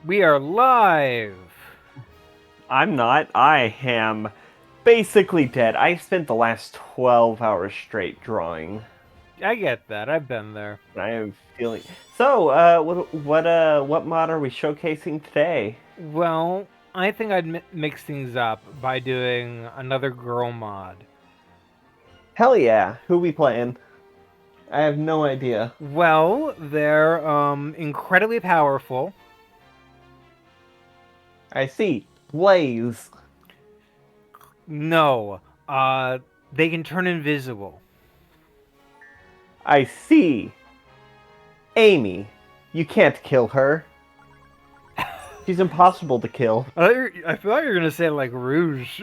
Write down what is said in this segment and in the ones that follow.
We are live! I'm not. I am basically dead. I spent the last 12 hours straight drawing. I get that, I've been there. I am feeling. So, what mod are we showcasing today? Well, I think I'd mix things up by doing another girl mod. Hell yeah! Who we playing? I have no idea. Well, they're incredibly powerful. I see. Blaze. No, they can turn invisible. I see. Amy. You can't kill her. She's impossible to kill. I thought you were gonna say like Rouge.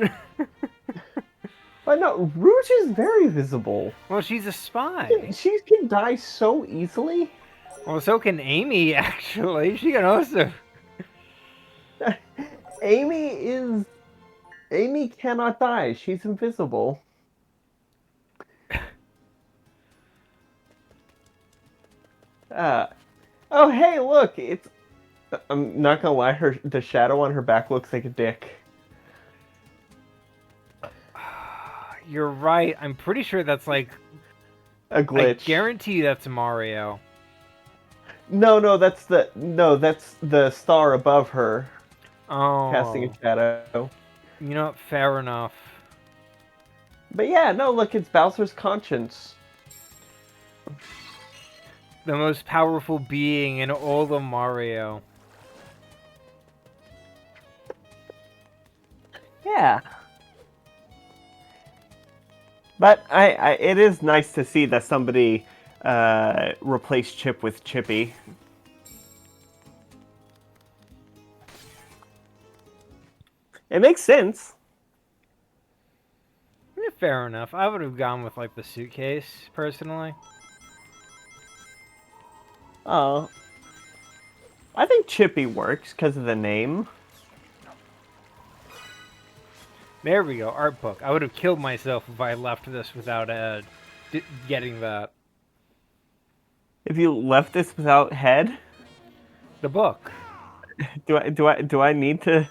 But no, Rouge is very visible. Well, she's a spy. She can die so easily. Well, so can Amy, actually. She can also... Amy cannot die. She's invisible. Oh hey, look! It's. I'm not gonna lie. The shadow on her back looks like a dick. You're right. I'm pretty sure that's like... A glitch. I guarantee that's Mario. No, that's the star above her. Oh. Casting a shadow. You know, fair enough. But yeah, no, look, it's Bowser's conscience. The most powerful being in all of Mario. Yeah. But it is nice to see that somebody replaced Chip with Chippy. It makes sense. Yeah, fair enough. I would have gone with like the suitcase personally. Oh, I think Chippy works because of the name. There we go, art book. I would have killed myself if I left this without getting that. If you left this without head, The book. do I need to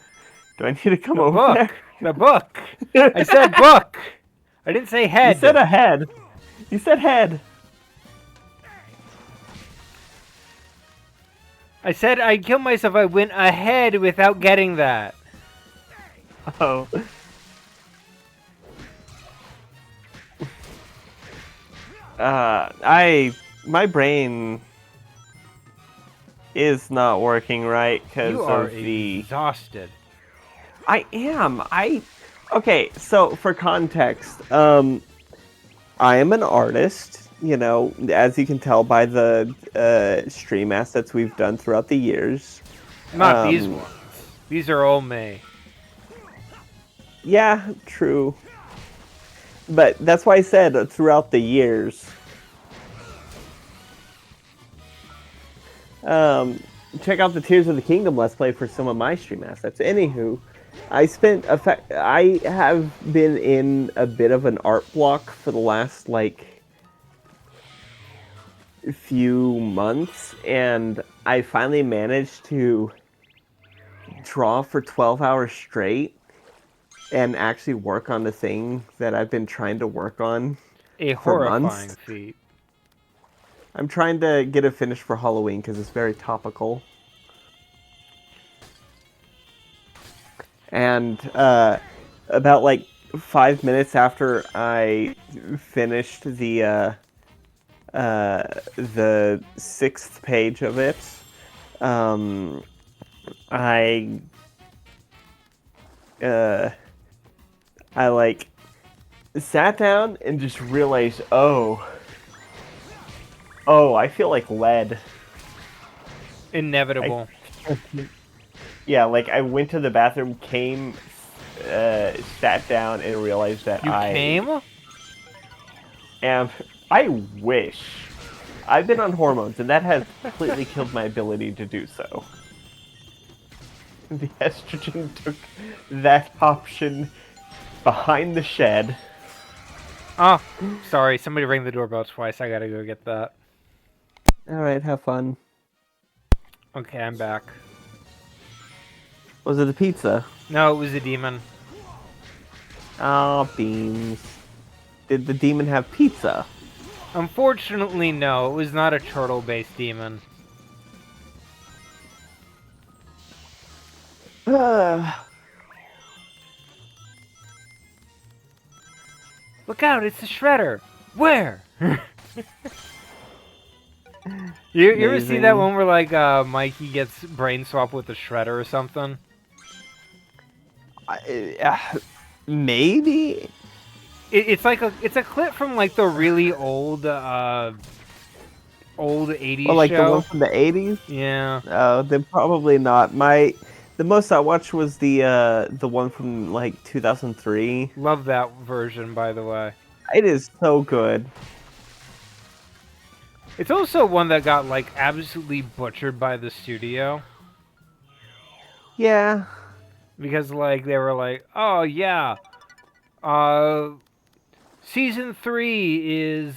come The over book. there? The book. I said book. I didn't say head. You said a head. You said head. I said I'd kill myself if I went ahead without getting that. Oh. My brain is not working right because of the... exhausted. I am. Okay, so for context, I am an artist, you know, as you can tell by the stream assets we've done throughout the years. Not these ones. These are all me. Yeah, true. But that's why I said throughout the years. Check out the Tears of the Kingdom Let's Play for some of my stream assets. Anywho, I have been in a bit of an art block for the last, like, few months, and I finally managed to draw for 12 hours straight and actually work on the thing that I've been trying to work on A for horrifying months. feat. I'm trying to get it finished for Halloween because it's very topical. And about like 5 minutes after I finished the 6th page of it, I like sat down and just realized, oh, I feel like lead. Inevitable. Yeah, like I went to the bathroom, came, sat down, and realized that You came? I wish. I've been on hormones, and that has completely killed my ability to do so. The estrogen took that option behind the shed. Oh, sorry. Somebody rang the doorbell twice. I gotta go get that. Alright, have fun. Okay, I'm back. Was it the pizza? No, it was a demon. Oh, beans. Did the demon have pizza? Unfortunately, no. It was not a turtle-based demon. Look out! It's the Shredder. Where? You ever see that one where like Mikey gets brain swapped with the Shredder or something? Maybe. It's like it's a clip from like the really old 80s Well, like show. the one from the 80s? Yeah. Oh, then probably not. The most I watched was the one from like 2003. Love that version, by the way. It is so good. It's also one that got like absolutely butchered by the studio. Yeah. Because like they were like, oh yeah, season 3 is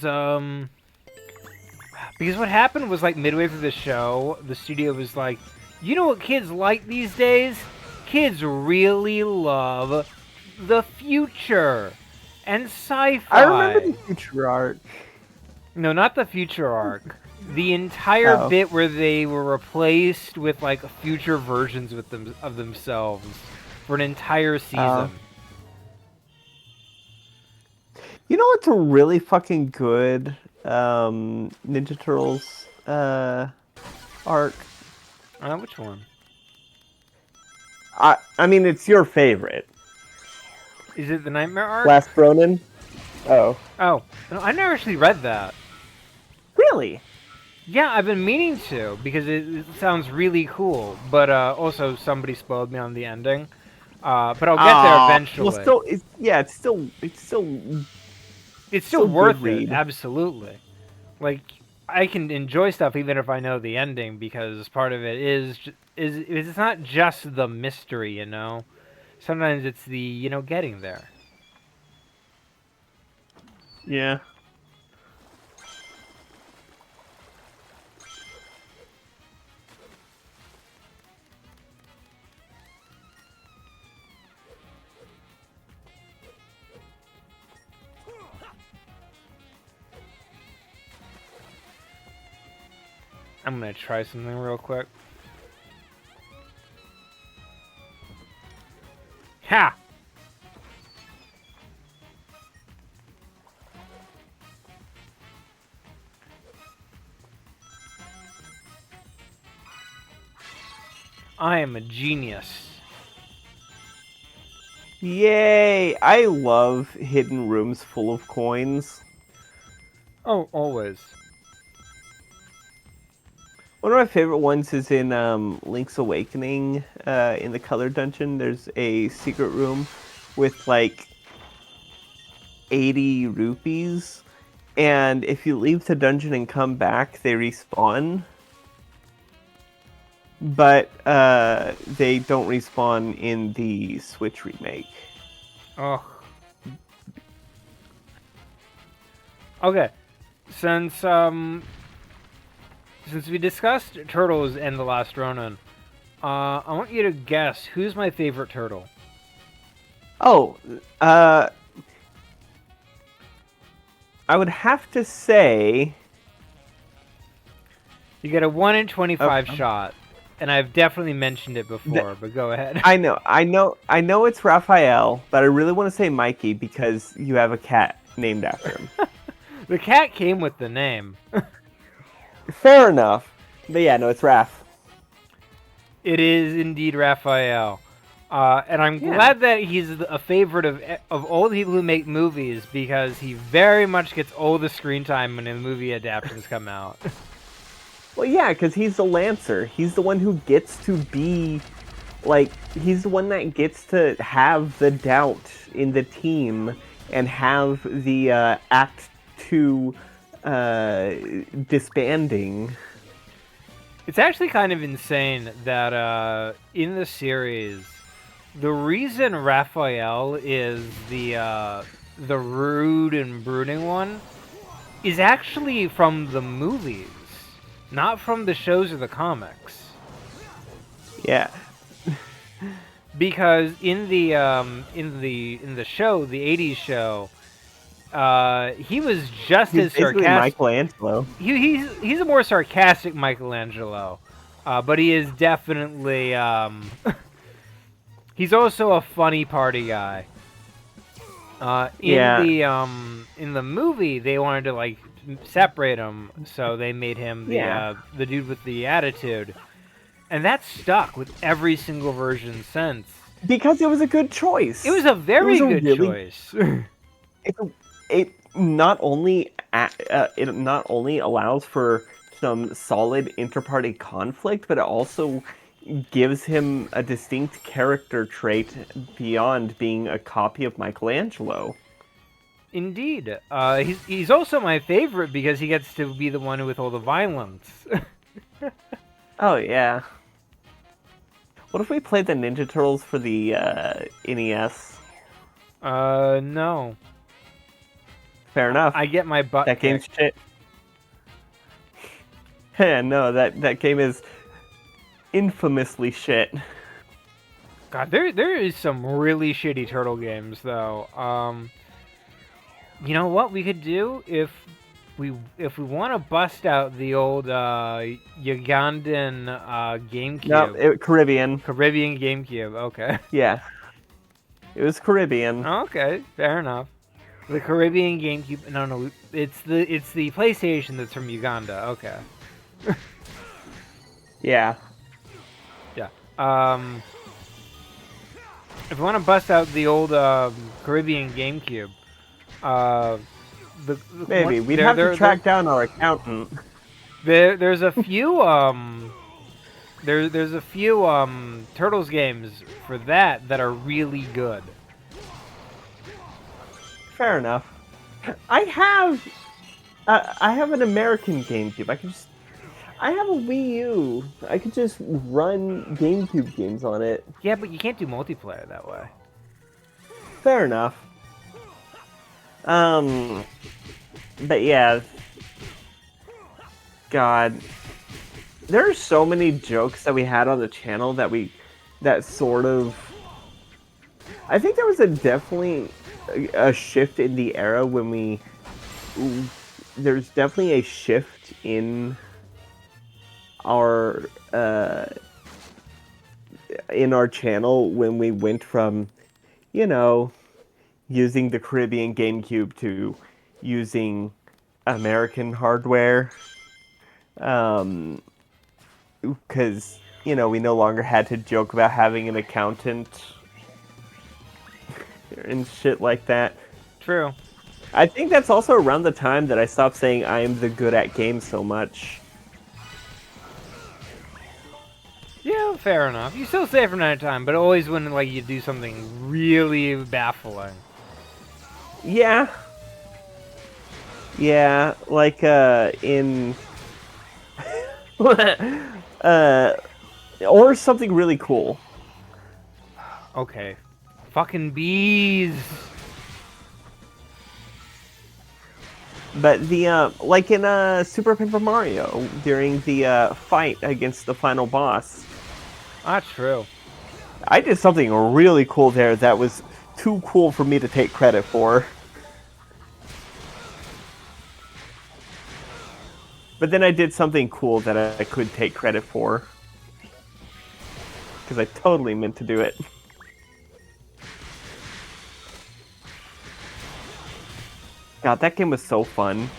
because what happened was like midway through the show, the studio was like, you know what kids like these days? Kids really love the future and sci-fi. I remember the future arc. No, not the future arc. The entire bit where they were replaced with like future versions with of themselves for an entire season. You know what's a really fucking good Ninja Turtles arc? Which one? I mean, it's your favorite. Is it the Nightmare arc? Last Ronin? Oh. Oh, no, I never actually read that. Really? Yeah, I've been meaning to because it sounds really cool. But also somebody spoiled me on the ending. But I'll get there eventually. Well, still, it's still worth good read. it. Absolutely. Like I can enjoy stuff even if I know the ending because part of it is it's not just the mystery, you know. Sometimes it's the getting there. Yeah. I'm gonna try something real quick. Ha! I am a genius. Yay! I love hidden rooms full of coins. Oh, always. One of my favorite ones is in Link's Awakening. In the Color Dungeon, there's a secret room with like 80 rupees, and if you leave the dungeon and come back, they respawn. But they don't respawn in the Switch remake. Oh. Okay. Since we discussed Turtles and The Last Ronin, I want you to guess who's my favorite turtle. Oh, I would have to say you get a 1 in 25 shot, and I've definitely mentioned it before. But go ahead. I know it's Raphael, but I really want to say Mikey because you have a cat named after him. The cat came with the name. Fair enough. But yeah, no, it's Raph. It is indeed Raphael. And I'm glad that he's a favorite of all the people who make movies because he very much gets all the screen time when the movie adaptations come out. Well, yeah, because he's the Lancer. He's the one who gets to be, like, he's the one that gets to have the doubt in the team and have the Act 2 disbanding. It's actually kind of insane that in the series, the reason Raphael is the rude and brooding one is actually from the movies, not from the shows or the comics. Yeah. because in the show, the '80s show, he was just He's as basically sarcastic. Michelangelo. He's a more sarcastic Michelangelo, but he is definitely he's also a funny party guy. Yeah, In the movie, they wanted to like separate him, so they made him yeah. the dude with the attitude, and that stuck with every single version since. Because it was a good It was choice. a It was very a good really choice. it, it not only it not only allows for some solid interparty conflict, but it also gives him a distinct character trait beyond being a copy of Michelangelo. Indeed, he's also my favorite because he gets to be the one with all the violence. Oh yeah. What if we played the Ninja Turtles for the NES? No, Fair enough. I get my butt That game's kicked. shit. Yeah, no, that game is infamously shit. God, there is some really shitty turtle games though. You know what we could do if we want to bust out the old Ugandan No, GameCube, Caribbean. Caribbean GameCube. Okay, Yeah, it was Caribbean. okay, fair enough. The Caribbean GameCube. No, no, it's the PlayStation that's from Uganda. Okay, Yeah. yeah. If we want to bust out the old Caribbean GameCube, uh, Maybe. We'd have to track down our accountant. there's a few there's a few Turtles games for that are really good. Fair enough. I have an American GameCube. I have a Wii U. I could just run GameCube games on it. Yeah, but you can't do multiplayer that way. Fair enough. But yeah. God. There are so many jokes that we had on the channel that sort of... I think there was definitely a shift in the era when there's definitely a shift our in our channel when we went from, you know, using the Caribbean GameCube to using American hardware. Because, we no longer had to joke about having an accountant and shit like that. True. I think that's also around the time that I stopped saying I am the good at games so much. Yeah, fair enough. You still say it from time to time, but always when like you do something really baffling. Yeah. Yeah, like in or something really cool. Okay. Fucking bees. But the like in Super Paper Mario during the fight against the final boss, That's true. I did something really cool there that was too cool for me to take credit for. But then I did something cool that I could take credit for. Because I totally meant to do it. God, that game was so fun.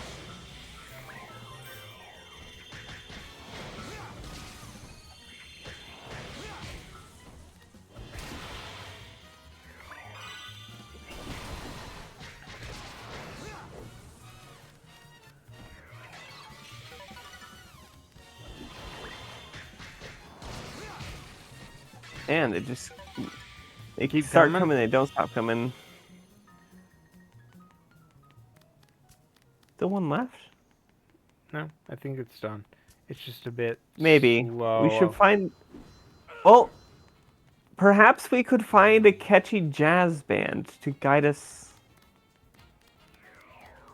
And they Keep start coming? coming, they don't stop coming. Still one left? No, I think it's done. It's just a bit Maybe. slow. We should find... Well, perhaps we could find a catchy jazz band to guide us.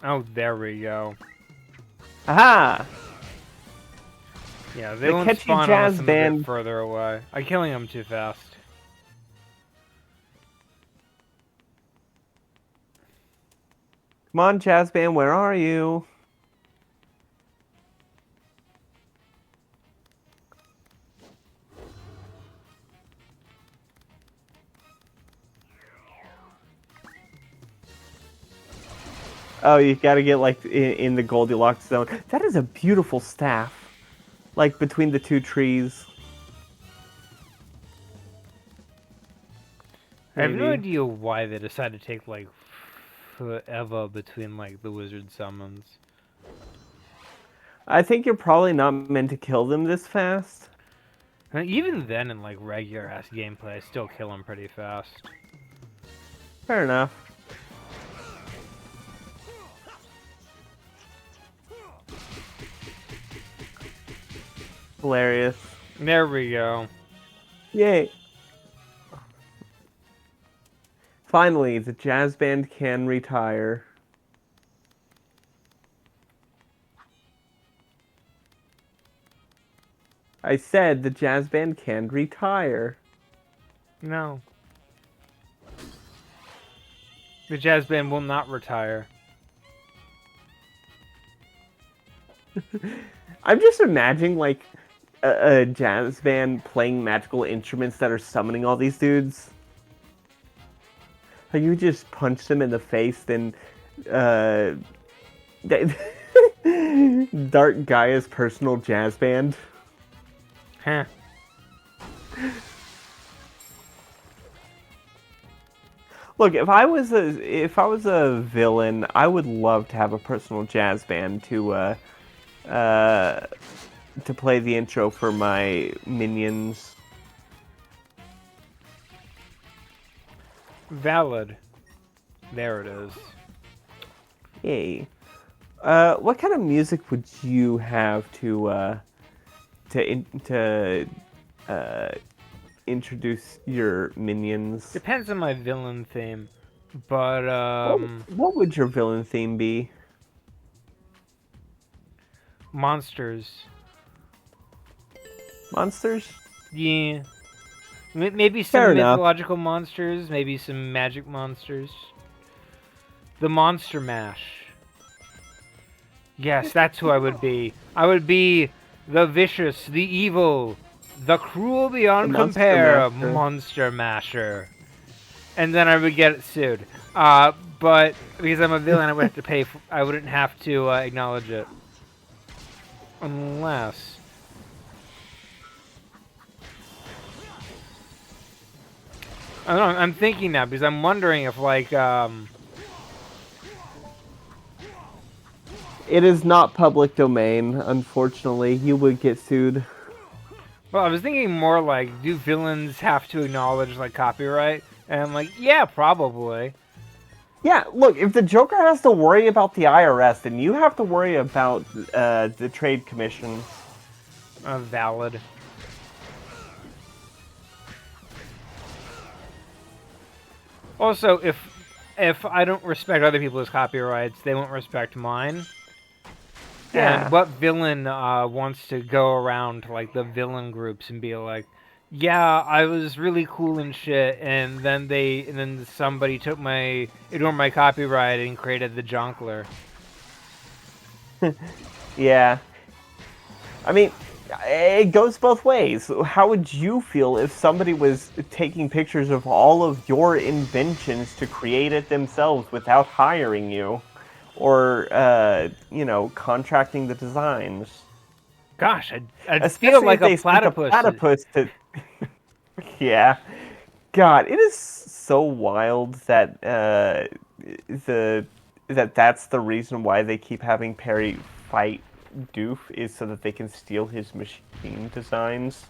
Oh, there we go. Aha! Yeah, they The won't catchy spawn jazz on us a band- bit further away. I'm killing them too fast. Come on, jazz band, where are you? Oh, you gotta get like in the Goldilocks zone. That is a beautiful staff. Like between the two trees. I have no Maybe. idea why they decided to take like forever between like the wizard summons. I think you're probably not meant to kill them this fast. Even then, in like regular ass gameplay, I still kill them pretty fast. Fair enough. Hilarious. There we go. Yay. Finally, the jazz band can retire. I said the jazz band can retire. No. The jazz band will not retire. I'm just imagining like a jazz band playing magical instruments that are summoning all these dudes. Like you just punch them in the face, then Dark Gaia's personal jazz band. Huh. Look, if I was a villain, I would love to have a personal jazz band to play the intro for my minions. Valid. There it is. Yay. What kind of music would you have to introduce your minions? Depends on my villain theme, but What would your villain theme be? monsters. Monsters? Yeah. Maybe Fair some enough. mythological monsters, maybe some magic monsters. The Monster Mash. Yes, that's who I would be. I would be the vicious, the evil, the cruel beyond The Monster compare Masher. Monster Masher. And then I would get sued. But because I'm a villain, I would have to pay. I wouldn't have to acknowledge it, unless. I don't know, I'm thinking that because I'm wondering if like It is not public domain, unfortunately. You would get sued. well, I was thinking more like, do villains have to acknowledge like copyright? And I'm like, yeah, probably. Yeah, look, if the Joker has to worry about the IRS, then you have to worry about the Trade Commission. Valid. Also, if I don't respect other people's copyrights, they won't respect mine. Yeah. And what villain wants to go around to like the villain groups and be like, yeah, I was really cool and shit, and then somebody ignored my copyright and created the Jonkler. Yeah. I mean, it goes both ways. How would you feel if somebody was taking pictures of all of your inventions to create it themselves without hiring you? Or, contracting the designs? Gosh, I'd Especially feel like if they a sent platypus. to... Yeah. God, it is so wild that that's the reason why they keep having Perry fight Doof, is so that they can steal his machine designs.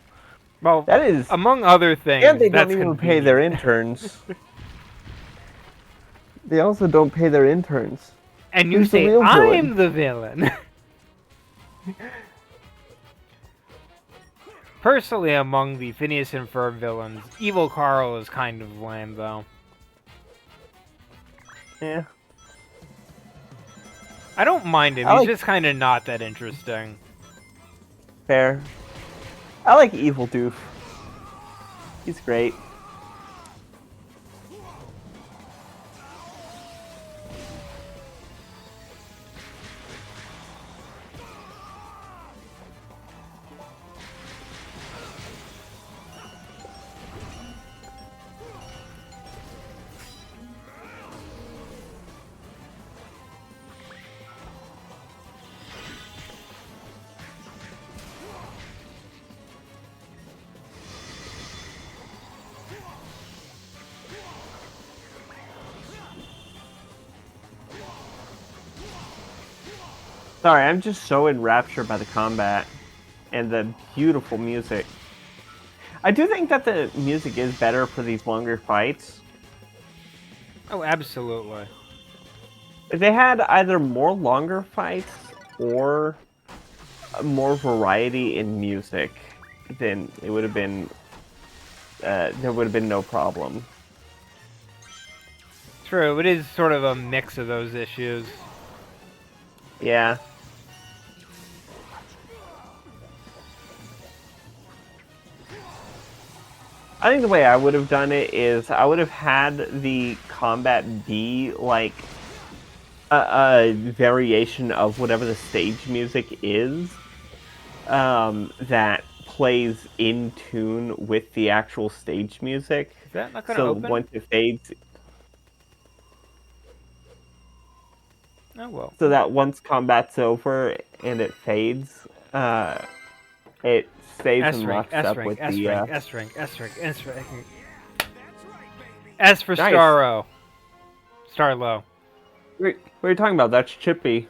Well, That is, among other things, and they that's don't even pay their convenient. interns. They also don't pay their interns. And you Who's the say, real villain? I'm the villain. Personally, among the Phineas and Ferb villains, Evil Carl is kind of lame, though. Yeah. I don't mind him. I He's like- just kind of not that interesting. Fair. I like Evil Doof. He's great. Sorry, I'm just so enraptured by the combat and the beautiful music. I do think that the music is better for these longer fights. Oh, absolutely. If they had either more longer fights or more variety in music, then it would have been there would have been no problem. True, it is sort of a mix of those issues. Yeah. I think the way I would have done it is I would have had the combat be like a variation of whatever the stage music is, that plays in tune with the actual stage music. Is that not going to So open? once it fades, Oh, well. so that once combat's over and it fades, it stays S and rank, locks S up rank, with S the rank, S rank, S rank, S rank. S for nice. Starro. Starlow. Wait, what are you talking about? That's Chippy.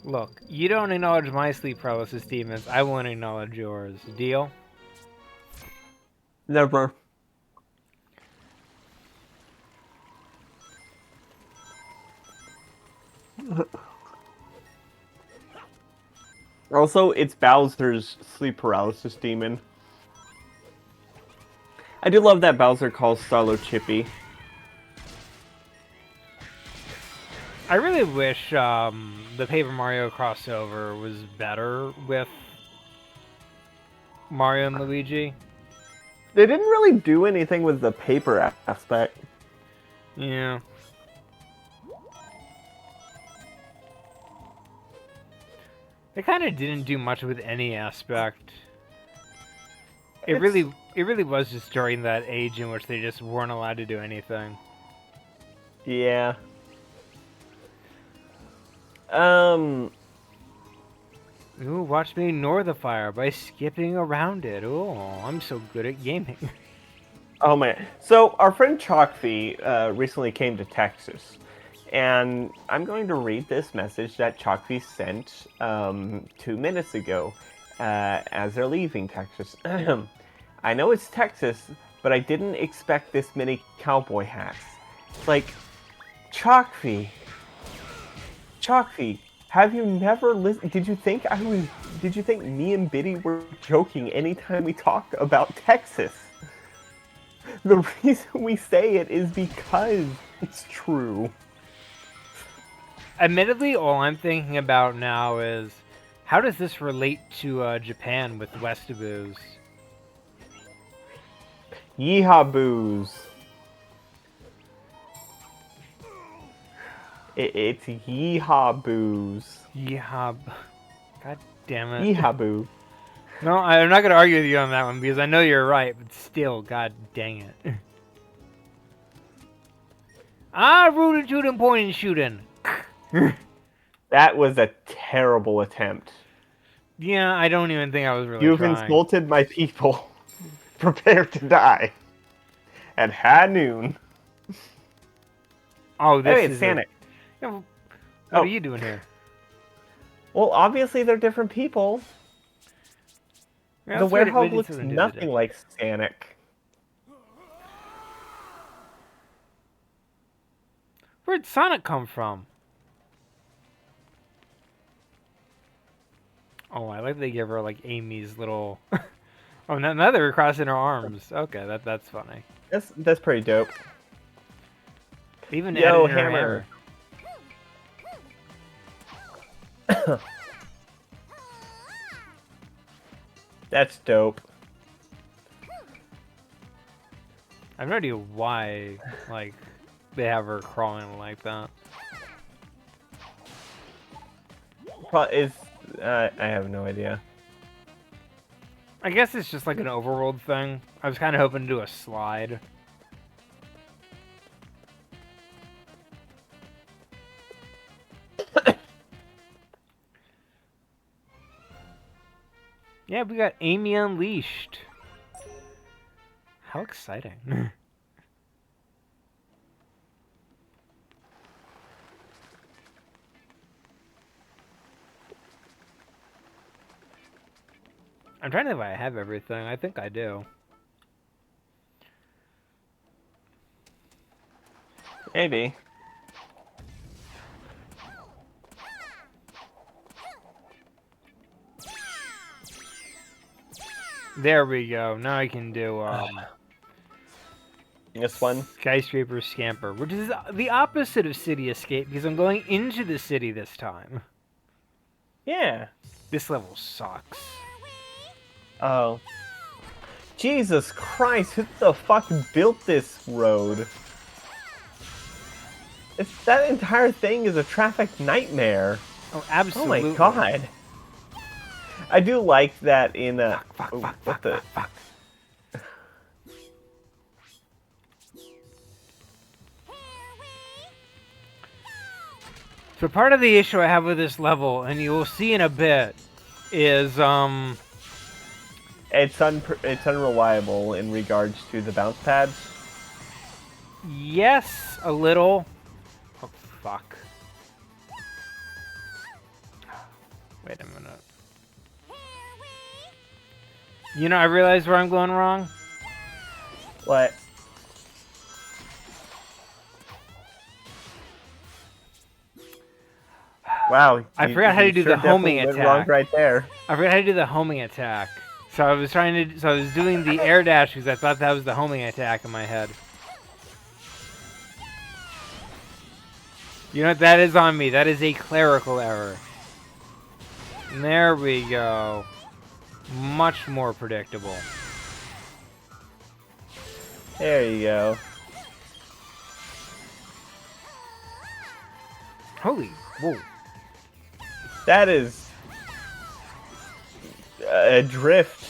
Look, you don't acknowledge my sleep paralysis demons, I won't acknowledge yours. Deal? Never. Also, it's Bowser's sleep paralysis demon. I do love that Bowser calls Starlo Chippy. I really wish the Paper Mario crossover was better with Mario and Luigi. They didn't really do anything with the paper aspect. Yeah. They kind of didn't do much with any aspect. It really was just during that age in which they just weren't allowed to do anything. Yeah. Ooh, watch me ignore the fire by skipping around it. Ooh, I'm so good at gaming. Oh man. So our friend Chalkfee recently came to Texas, and I'm going to read this message that Chalkfee sent 2 minutes ago as they're leaving Texas. I know it's Texas, but I didn't expect this many cowboy hats. Like, Chalkfee, Chalkfee, have you never listened? Did you think I was? Did you think me and Biddy were joking anytime we talk about Texas? The reason we say it is because it's true. Admittedly, all I'm thinking about now is how does this relate to Japan with Westaboos? Yeehaw booze. It's yeehaw booze. Yeah. God damn it. Yeehaw boo. No, I'm not gonna argue with you on that one because I know you're right, but still, god dang it. Rootin' tootin' point and shooting. That was a terrible attempt. Yeah, I don't even think I was really You've trying. insulted my people. Prepare to die. At high noon. Oh, this Hey, it's is Sanic. Yeah, what Oh. are you doing here? Well, obviously they're different people. Yeah, The let's wait werewolf until looks the end of the nothing day. like Sanic. Where'd Sonic come from? Oh, I like they give her like Amy's little. Oh, now they're crossing her arms. Okay, that's funny. That's pretty dope. They even Yo, added her Hammer. That's dope. I have no idea why, like, they have her crawling like that. Is I have no idea. I guess it's just like an overworld thing. I was kind of hoping to do a slide. Yeah, we got Amy Unleashed. How exciting. I'm trying to think if I have everything. I think I do. Maybe. There we go. Now I can do This one? Skyscraper Scamper, which is the opposite of City Escape because I'm going into the city this time. Yeah. This level sucks. Oh. Jesus Christ, who the fuck built this road? That entire thing is a traffic nightmare. Oh, absolutely. Oh my god. I do like that in Fuck. So part of the issue I have with this level, and you will see in a bit, is it's unreliable in regards to the bounce pads. yes, a little. Oh fuck. Wait a minute. You know, I realized where I'm going wrong. What? Wow, I forgot how to do the homing went attack. wrong right there. I forgot how to do the homing attack. So I was doing the air dash because I thought that was the homing attack in my head. You know what? That is on me. That is a clerical error. And there we go. Much more predictable. There you go. Holy, whoa. That is a drift.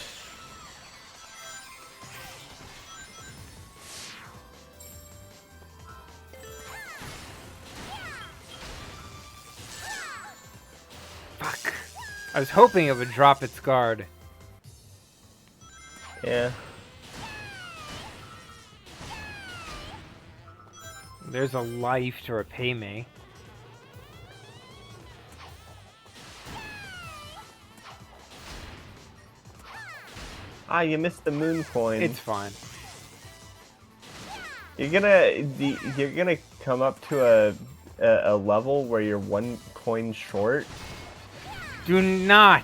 Fuck. I was hoping it would drop its guard. Yeah. There's a life to repay me. Ah, you missed the moon coin. It's fine. You're gonna come up to a level where you're 1 coin short. Do not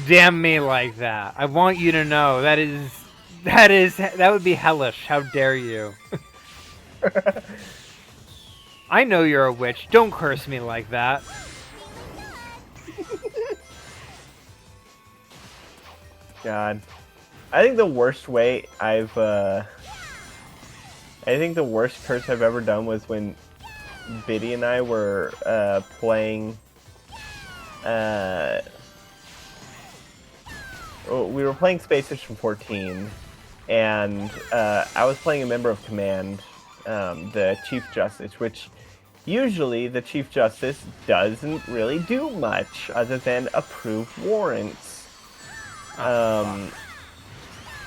damn me like that. I want you to know that would be hellish. How dare you? I know you're a witch. Don't curse me like that. God. I think the worst curse I've ever done was when Biddy and I were playing. We were playing Space Station 14, and I was playing a member of Command, the Chief Justice, which usually the Chief Justice doesn't really do much other than approve warrants.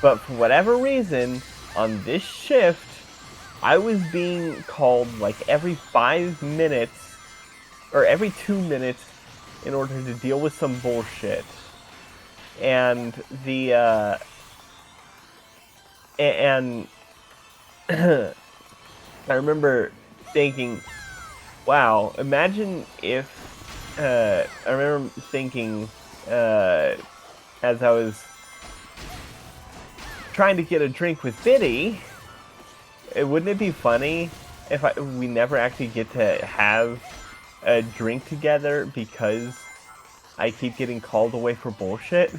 But for whatever reason, on this shift, I was being called like every 5 minutes, or every 2 minutes, in order to deal with some bullshit. And I remember thinking, wow, imagine if, I remember thinking, as I was trying to get a drink with Biddy, wouldn't it be funny if we never actually get to have a drink together because I keep getting called away for bullshit?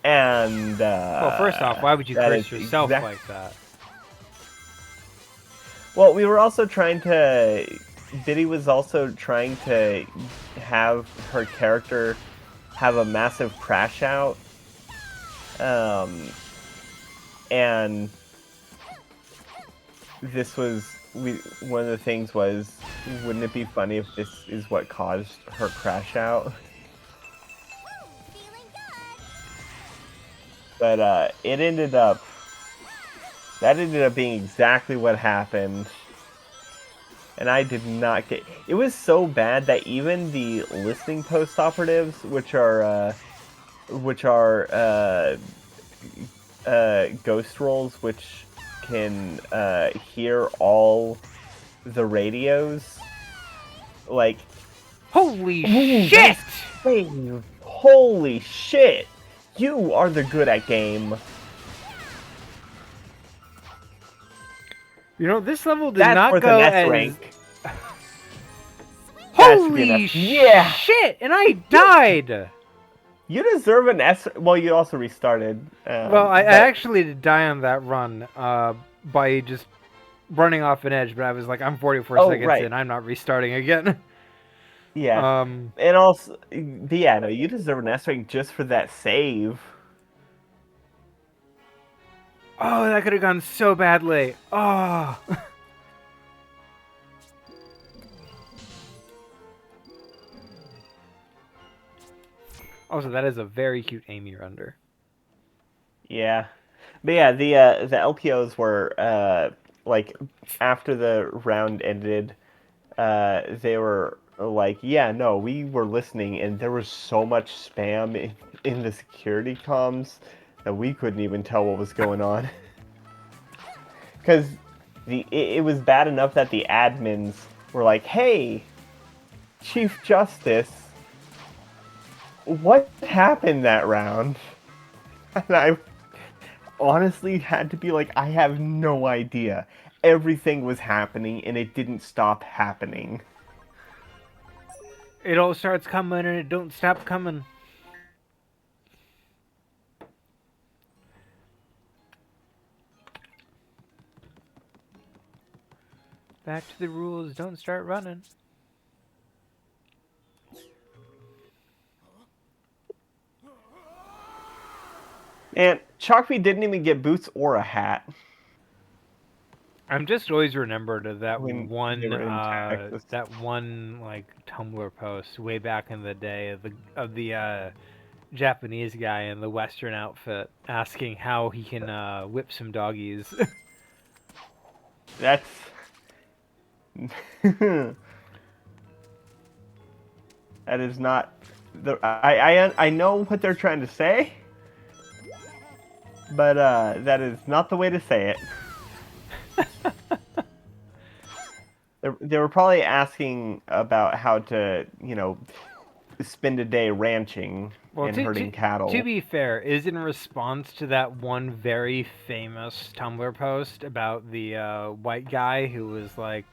And Well, first off, why would you curse yourself like that? Well, we were also trying to... Biddy was also trying to have her character have a massive crash out. And this was... one of the things was, wouldn't it be funny if this is what caused her crash out? But it ended up being exactly what happened. And I did not get. It was so bad that even the listening post operatives, which are ghost rolls, which can hear all the radios, like, Holy ooh, shit! save. Holy shit! You are the good at game. You know, this level did That's not worth an go S as... rank. That should be an Holy S. Yeah! shit! And I died! You deserve an S. Well, you also restarted. Well, I But actually did die on that run by just running off an edge, but I was like, I'm 44 oh, seconds right. in, I'm not restarting again. Yeah. And also, yeah, no, you deserve an S rank just for that save. Oh, that could have gone so badly. Oh. Also, that is a very cute Amy render. Yeah. But yeah, the LPOs were like after the round ended, they were like, yeah, no, we were listening, and there was so much spam in the security comms that we couldn't even tell what was going on. Because it was bad enough that the admins were like, hey, Chief Justice, what happened that round? And I honestly had to be like, I have no idea. Everything was happening and it didn't stop happening. It all starts coming and it don't stop coming. Back to the rules, don't start running. And Chalkby didn't even get boots or a hat I'm just always remembered of that when they were in Texas. like Tumblr post way back in the day of the Japanese guy in the Western outfit asking how he can whip some doggies. That's that is not the I know what they're trying to say, but that is not the way to say it. They were probably asking about how to, spend a day ranching Well, and herding cattle. to be fair, is in response to that one very famous Tumblr post about the white guy who was like,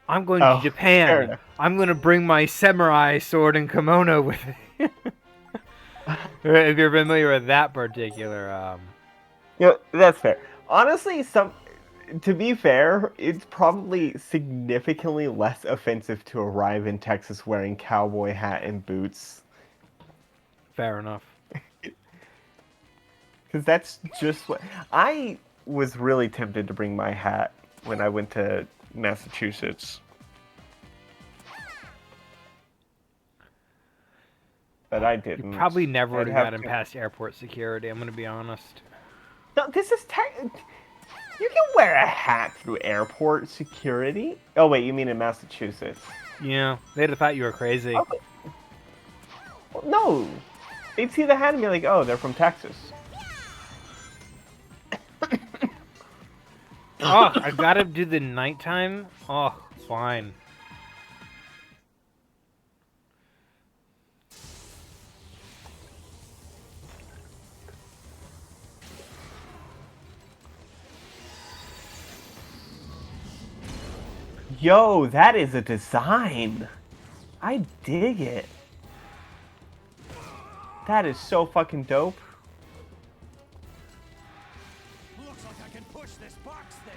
I'm going to Oh, fair Japan. enough. I'm going to bring my samurai sword and kimono with me. If you're familiar with that particular... That's fair. Honestly, to be fair, it's probably significantly less offensive to arrive in Texas wearing cowboy hat and boots. Fair enough. Because that's just what I was really tempted to bring my hat when I went to Massachusetts. But I didn't. You probably never would I'd have have gotten to... past airport security, I'm going to be honest. No, this is you can wear a hat through airport security. Oh wait, you mean in Massachusetts? Yeah, they'd have thought you were crazy. Oh, no, they'd see the hat and be like, "Oh, they're from Texas." Oh, I gotta do the nighttime? Oh, fine. Yo, that is a design. I dig it. That is so fucking dope. Looks like I can push this box thing.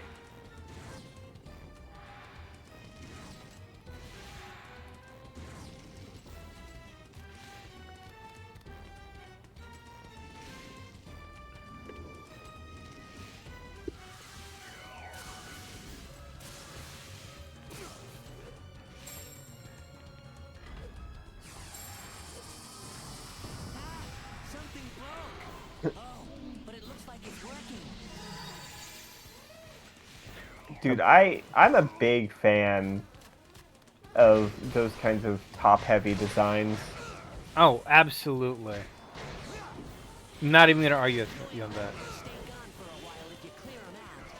Something broke. Dude, I'm a big fan of those kinds of top-heavy designs. Oh, absolutely. I'm not even gonna argue with you on that. Stay gone for a while if you clear 'em out.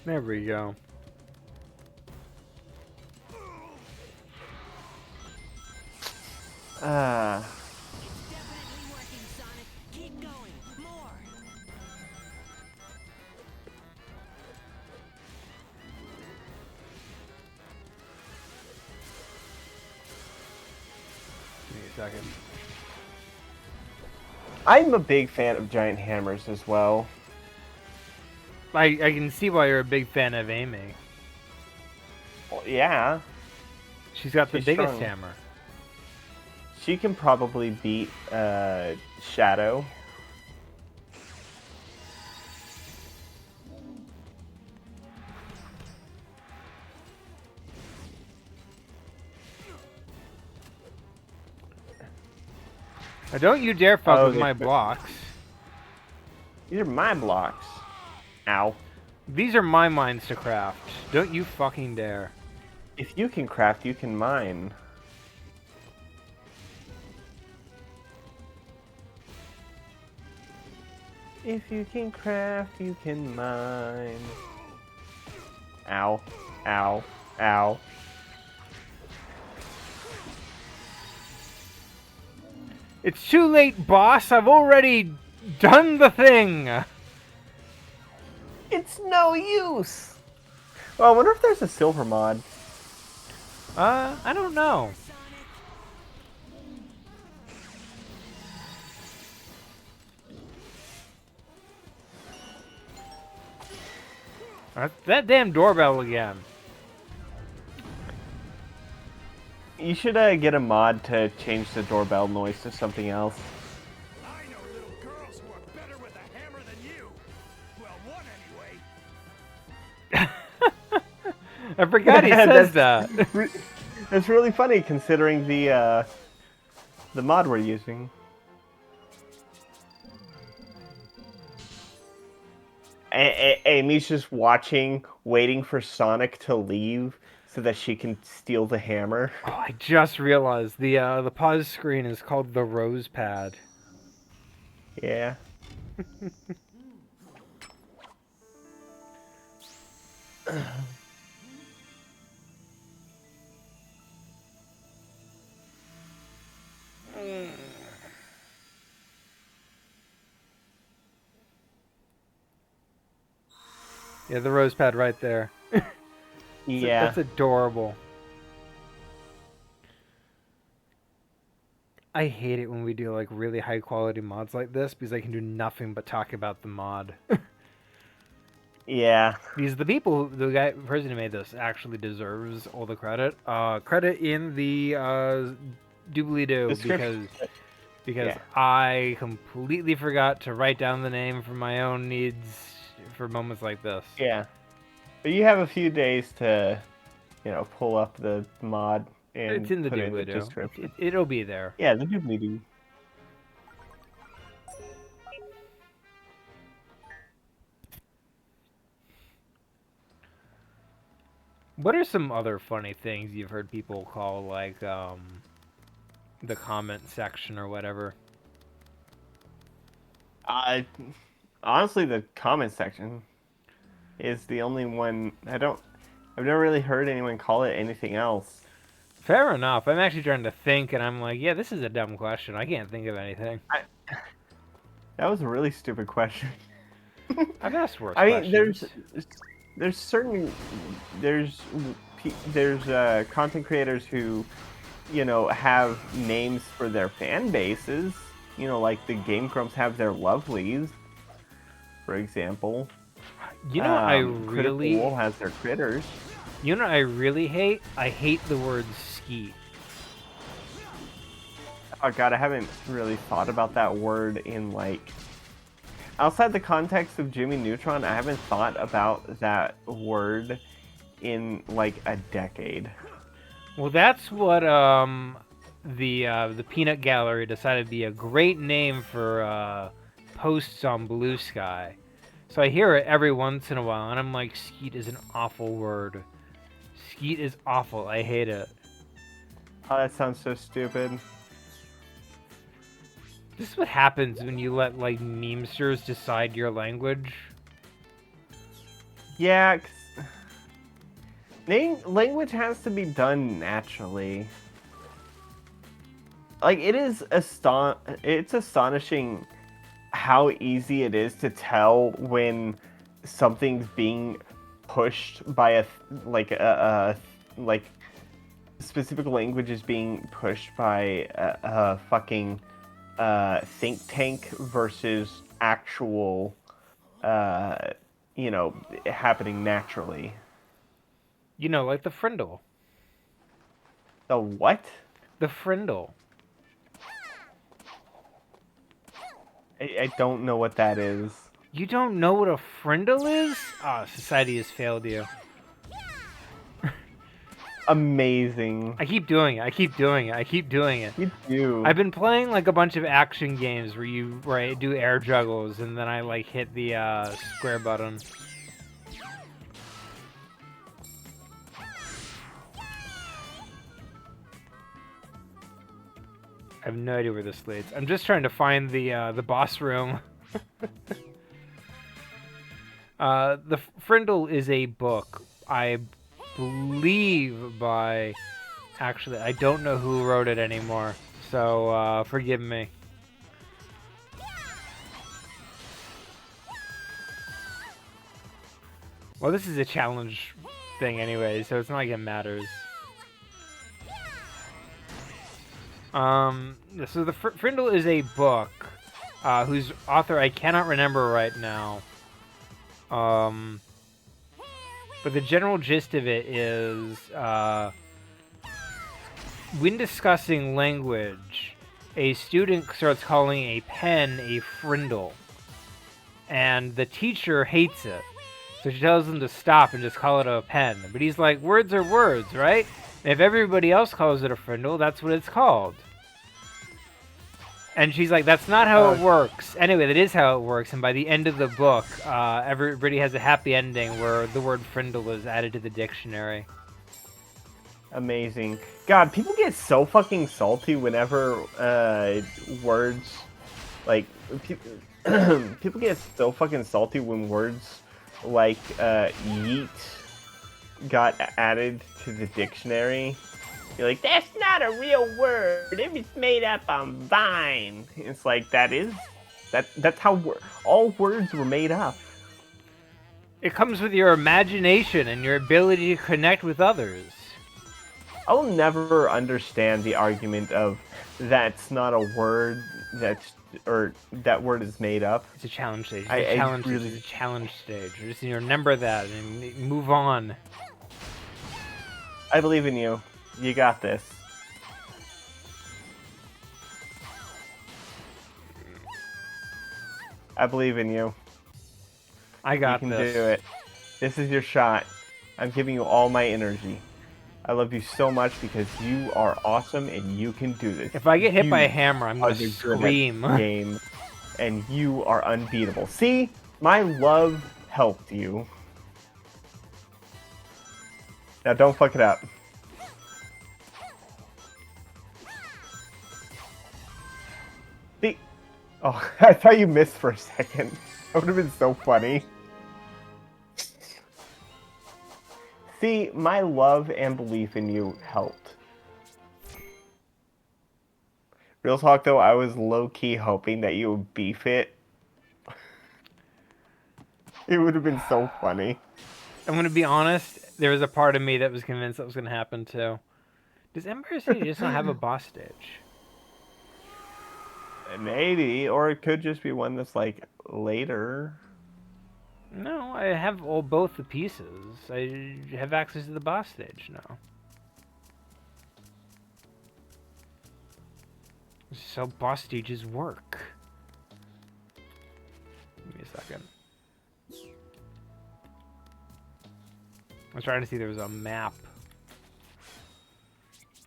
There we go. It's definitely working, Sonic. Keep going. More. Give me a second. I'm a big fan of giant hammers as well. I can see why you're a big fan of Amy. Well, yeah, She's got the She's biggest strong. hammer. she can probably beat Shadow. Now, don't you dare fuck Oh, with they my put- blocks. These are my blocks. Ow. These are my mines to craft. Don't you fucking dare. If you can craft, you can mine. If you can craft, you can mine. Ow. Ow. Ow. It's too late, boss. I've already done the thing. It's no use! Well, I wonder if there's a silver mod. I don't know. That damn doorbell again. You should get a mod to change the doorbell noise to something else. I know little girls who are better with a hammer than you. Well, one anyway. I forgot he says that. It's really funny considering the mod we're using. Amy's just watching, waiting for Sonic to leave so that she can steal the hammer. Oh, I just realized the pause screen is called the Rose Pad. Yeah. Yeah, the Rose Pad right there. Yeah. That's adorable. I hate it when we do like really high quality mods like this because I can do nothing but talk about the mod. Yeah. Because the person who made this actually deserves all the credit. Credit in the doobly-doo Description. because Yeah. I completely forgot to write down the name for my own needs for moments like this. Yeah. But you have a few days to, pull up the mod and It's in the put it in the doobly-doo. description. It'll be there. Yeah, the doobly-doo. What are some other funny things you've heard people call like the comment section or whatever? Honestly, the comment section is the only one I've never really heard anyone call it anything else. Fair enough. I'm actually trying to think, and I'm like, yeah, this is a dumb question. I can't think of anything. That was a really stupid question. I've asked worse I mean, questions. there's content creators who, have names for their fan bases. Like the Game Grumps have their lovelies, for example. You know, I Critical really, Role has their critters. you know, what I really hate. I hate the word skeet. Oh god, I haven't really thought about that word in like... Outside the context of Jimmy Neutron, I haven't thought about that word in like a decade. Well, that's what the Peanut Gallery decided to be a great name for posts on Blue Sky. So I hear it every once in a while, and I'm like, skeet is an awful word. Skeet is awful. I hate it. Oh, that sounds so stupid. This is what happens when you let, like, memesters decide your language. Yeah, 'cause language has to be done naturally. Like, it's astonishing how easy it is to tell when something's being pushed by like specific language is being pushed by a fucking think tank versus actual happening naturally. You know, like the Frindle. The what? The Frindle. I don't know what that is. You don't know what a Frindle is? Ah, society has failed you. Amazing. I keep doing it. I keep doing it. I keep doing it. You do. I've been playing like a bunch of action games where I do air juggles and then I like hit the square button. I have no idea where this leads. I'm just trying to find the boss room. The Frindle is a book, I believe by... Actually, I don't know who wrote it anymore, so forgive me. Well, this is a challenge thing anyway, so it's not like it matters. So the Frindle is a book whose author I cannot remember right now. But the general gist of it is, when discussing language, a student starts calling a pen a frindle, and the teacher hates it. So she tells him to stop and just call it a pen. But he's like, words are words, right? And if everybody else calls it a frindle, that's what it's called. And she's like, that's not how it works. Anyway, that is how it works. And by the end of the book, everybody has a happy ending where the word frindle is added to the dictionary. Amazing. God, people get so fucking salty whenever words, like, people get so fucking salty when words like yeet got added to the dictionary. You're like, that's not a real word. It was made up on Vine. It's like, that's how all words were made up. It comes with your imagination and your ability to connect with others. I will never understand the argument of that's not a word or that word is made up. It's a challenge stage. Really... It's a challenge stage. Just remember that and move on. I believe in you. You got this. I believe in you. I got this. You can do it. This is your shot. I'm giving you all my energy. I love you so much because you are awesome and you can do this. If I get hit by a hammer, I'm gonna scream. scream. Game, and you are unbeatable. See, my love helped you. Now don't fuck it up. See? Oh, I thought you missed for a second. That would have been so funny. See, my love and belief in you helped. Real talk though, I was low-key hoping that you would beef it. It would have been so funny. I'm gonna be honest, there was a part of me that was convinced that was gonna happen too. Does Empire City just not have a boss stage? Maybe, or it could just be one that's like later. No, I have both the pieces. I have access to the boss stage now. This is how boss stages work. Give me a second. I was trying to see if there was a map.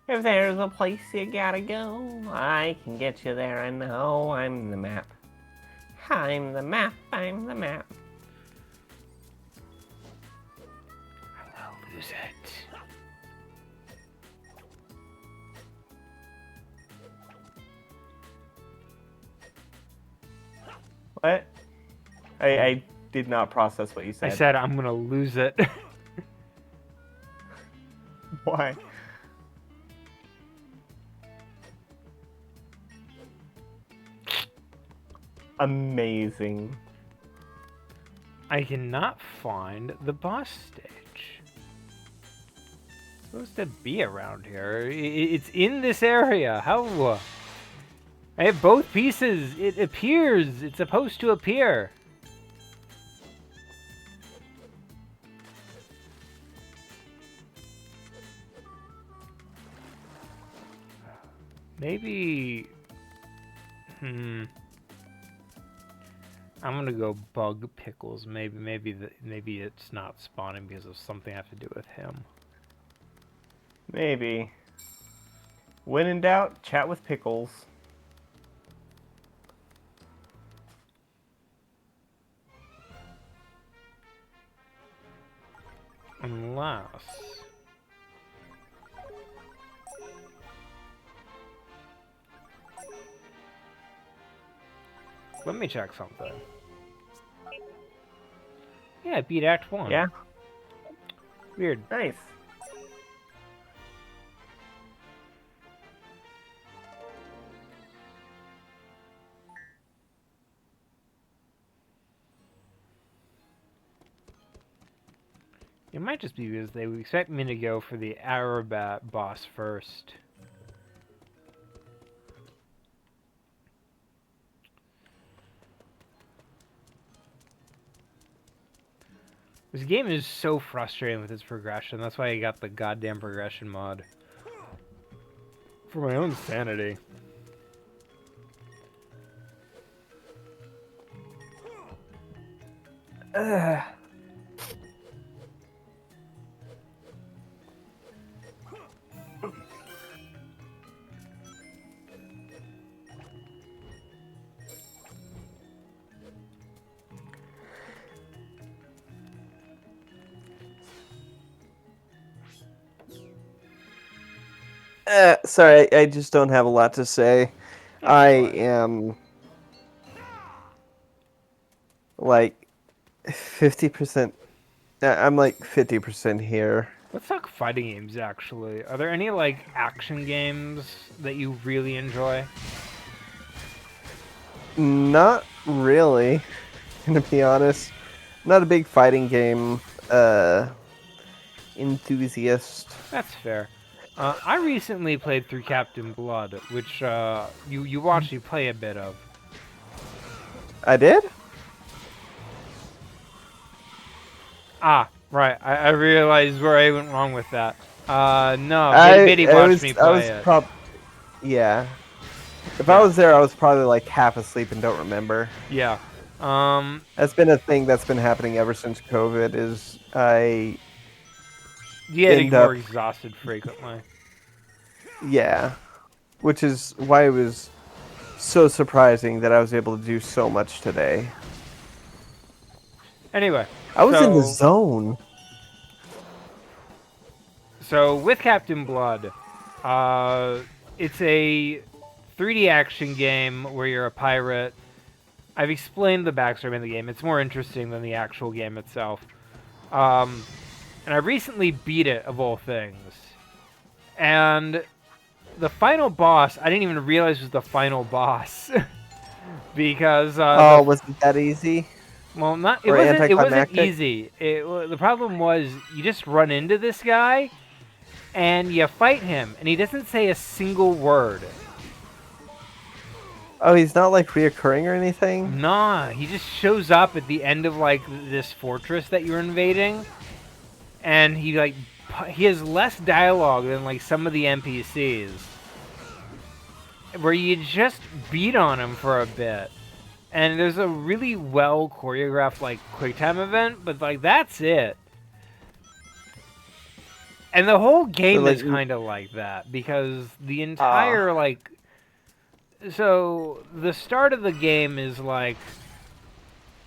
If there's a place you gotta go, I can get you there. I know I'm the map. I'm the map. I'm the map. I will lose it. What? I did not process what you I said. said I'm gonna lose it. Why? Amazing. I cannot find the boss stage. It's supposed to be around here. It's in this area. How? I have both pieces. It appears. It's supposed to appear. Maybe. I'm gonna go bug Pickles. Maybe it's not spawning because of something I have to do with him. Maybe. When in doubt, chat with Pickles. Unless. Let me check something. Yeah, I beat Act 1. Yeah? Weird. Nice. It might just be because they would expect me to go for the Arabat boss first. This game is so frustrating with its progression. That's why I got the goddamn progression mod. For my own sanity. Ugh. Sorry, I just don't have a lot to say. I am like 50%. I'm like 50% here. Let's talk fighting games, actually. Are there any, like, action games that you really enjoy? Not really, to be honest. Not a big fighting game enthusiast. That's fair. I recently played through Captain Blood, which you watched me play a bit of. I did? Ah, right. I realized where I went wrong with that. No, Biddy watched me play it. Yeah. If I was there, I was probably like half asleep and don't remember. Yeah. That's been a thing that's been happening ever since COVID. Is I getting more exhausted frequently. Yeah, which is why it was so surprising that I was able to do so much today. Anyway, I was in the zone. So with Captain Blood, it's a 3D action game where you're a pirate. I've explained the backstory in the game. It's more interesting than the actual game itself. And I recently beat it, of all things. And the final boss, I didn't even realize was the final boss. Because... wasn't that easy? Well, it wasn't easy. The problem was, you just run into this guy, and you fight him, and he doesn't say a single word. Oh, he's not, like, reoccurring or anything? Nah, he just shows up at the end of, like, this fortress that you're invading, and he has less dialogue than, like, some of the NPCs. where you just beat on him for a bit. And there's a really well choreographed like quick time event, but like that's it. And the whole game like is kind of like that because the Ah. entire like so the start of the game is like,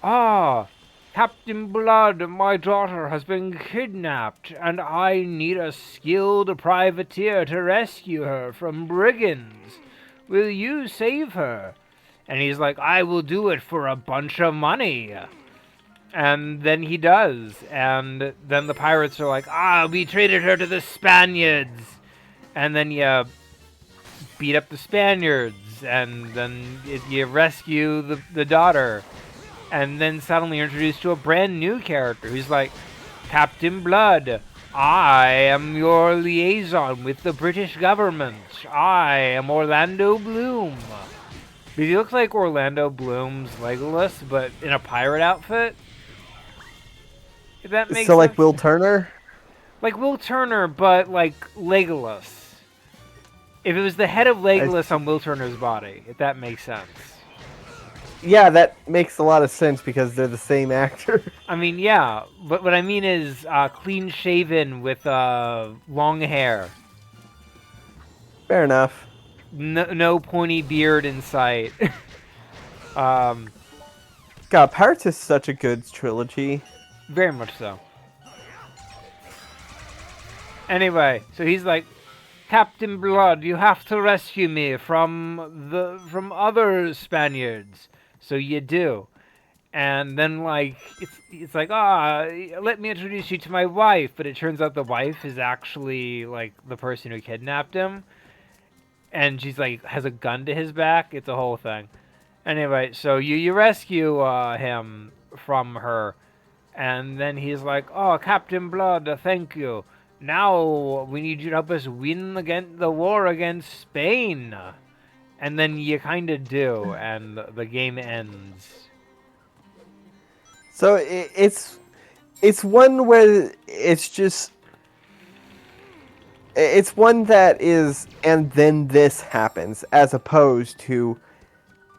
ah, Captain Blood, my daughter has been kidnapped, and I need a skilled privateer to rescue her from brigands. Will you save her? And he's like, I will do it for a bunch of money. And then he does. And then the pirates are like, ah, we traded her to the Spaniards. And then you beat up the Spaniards. And then you rescue the daughter. And then suddenly you're introduced to a brand new character who's like, Captain Blood, I am your liaison with the British government. I am Orlando Bloom. Because he looks like Orlando Bloom's Legolas, but in a pirate outfit. If that makes So sense. like Will Turner? Like Will Turner, but like Legolas. If it was the head of Legolas on Will Turner's body, if that makes sense. Yeah, that makes a lot of sense because they're the same actor. I mean, yeah, but what I mean is clean shaven with long hair. Fair enough. No pointy beard in sight. God, Pirates is such a good trilogy. Very much so. Anyway, so he's like, Captain Blood, you have to rescue me from other Spaniards. So you do. And then like it's like, let me introduce you to my wife, but it turns out the wife is actually like the person who kidnapped him. And she's like has a gun to his back. It's a whole thing. Anyway, so you rescue him from her, and then he's like, "Oh, Captain Blood, thank you. Now we need you to help us win against the war against Spain." And then you kind of do, and the game ends. So it's one where it's one that is, and then this happens, as opposed to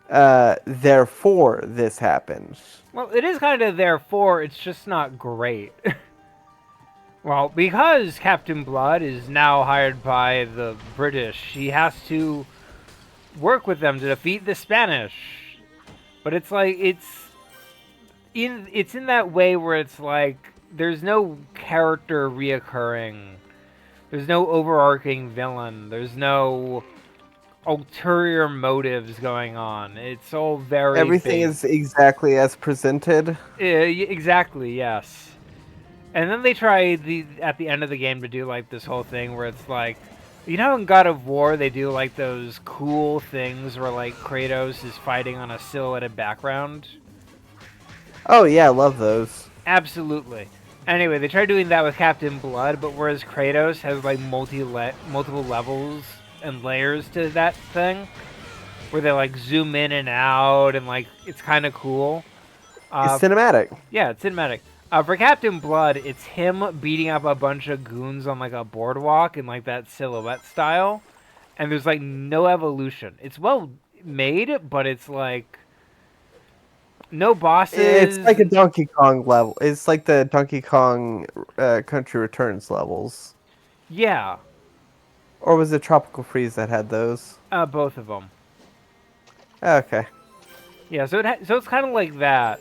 therefore this happens. Well, it is kind of therefore, it's just not great. Well, because Captain Blood is now hired by the British, he has to work with them to defeat the Spanish. But it's like it's in that way where it's like there's no character reoccurring. There's no overarching villain. There's no ulterior motives going on. It's all very Everything big. is exactly as presented. Exactly, yes. And then they try at the end of the game to do like this whole thing where it's like, you know, in God of War they do like those cool things where like Kratos is fighting on a silhouetted background. Oh yeah, I love those. Absolutely. Anyway, they tried doing that with Captain Blood, but whereas Kratos has like multiple levels and layers to that thing, where they like zoom in and out and like it's kind of cool. It's cinematic. Yeah, it's cinematic. For Captain Blood, it's him beating up a bunch of goons on like a boardwalk in like that silhouette style, and there's like no evolution. It's well made, but it's like no bosses. It's like a Donkey Kong level. It's like the Donkey Kong Country Returns levels. Yeah. Or was it Tropical Freeze that had those? Both of them. Okay. Yeah, so so it's kind of like that.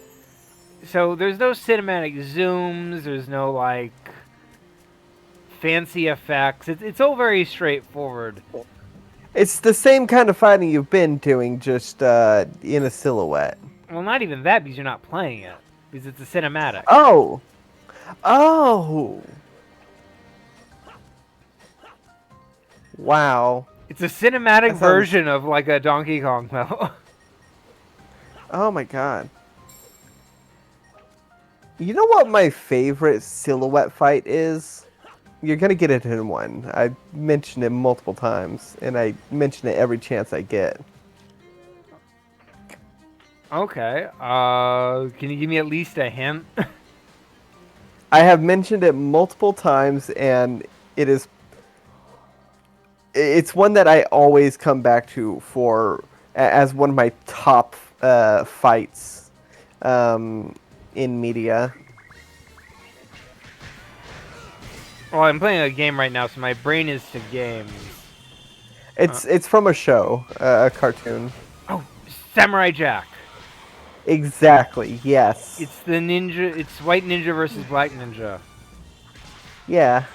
So there's no cinematic zooms. There's no like fancy effects. It's all very straightforward. It's the same kind of fighting you've been doing, just in a silhouette. Well, not even that because you're not playing it because it's a cinematic. Oh! Oh! Wow. It's a cinematic sounds- version of like a Donkey Kong level. Oh my god. You know what my favorite silhouette fight is? You're gonna get it in one. I mentioned it multiple times, and I mention it every chance I get. Okay. Can you give me at least a hint? I have mentioned it multiple times, and it is it's one that I always come back to for as one of my top fights in media. Well, I'm playing a game right now, so my brain is to games. It's from a show, a cartoon. Oh, Samurai Jack. Exactly. Yes. It's the ninja. It's white ninja versus black ninja. Yeah.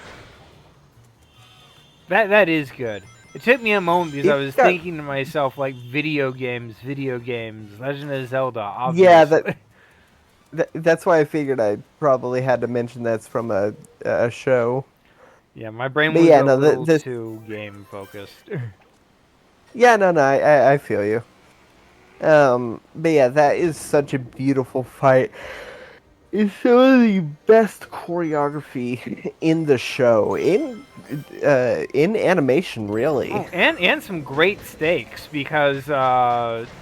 That is good. It took me a moment because I It's was got- thinking to myself like video games. Legend of Zelda, Yeah. obviously. That's why I figured I probably had to mention that's from a show. Yeah, my brain But was yeah, a no, little this. too game focused. Yeah, no, I feel you. But yeah, that is such a beautiful fight. It's some of the best choreography in the show, in animation, really. Oh, and some great stakes because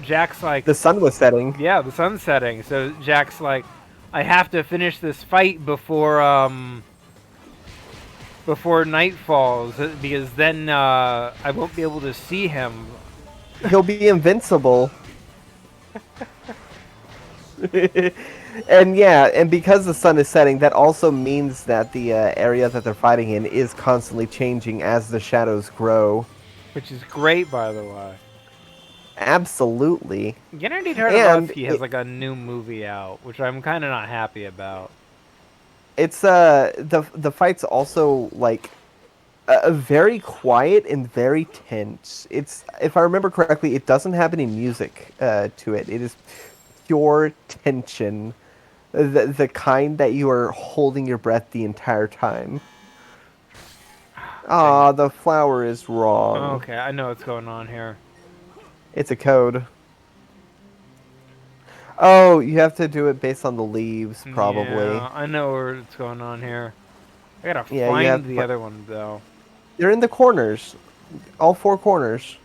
Jack's like, The sun was setting. yeah, the sun's setting. So Jack's like, I have to finish this fight before night falls because then I won't be able to see him. He'll be invincible. And yeah, and because the sun is setting, that also means that the area that they're fighting in is constantly changing as the shadows grow. Which is great, by the way. Absolutely. Gennady And Tartakovsky has like a new movie out, which I'm kind of not happy about. It's the fight's also like very quiet and very tense. It's, if I remember correctly, it doesn't have any music to it. It is pure tension, the kind that you are holding your breath the entire time. Ah, the flower is wrong. Oh, okay, I know what's going on here. It's a code. Oh, you have to do it based on the leaves, probably. Yeah, I know what's going on here. I gotta Yeah, you find have the other one though. They're in the corners. All four corners.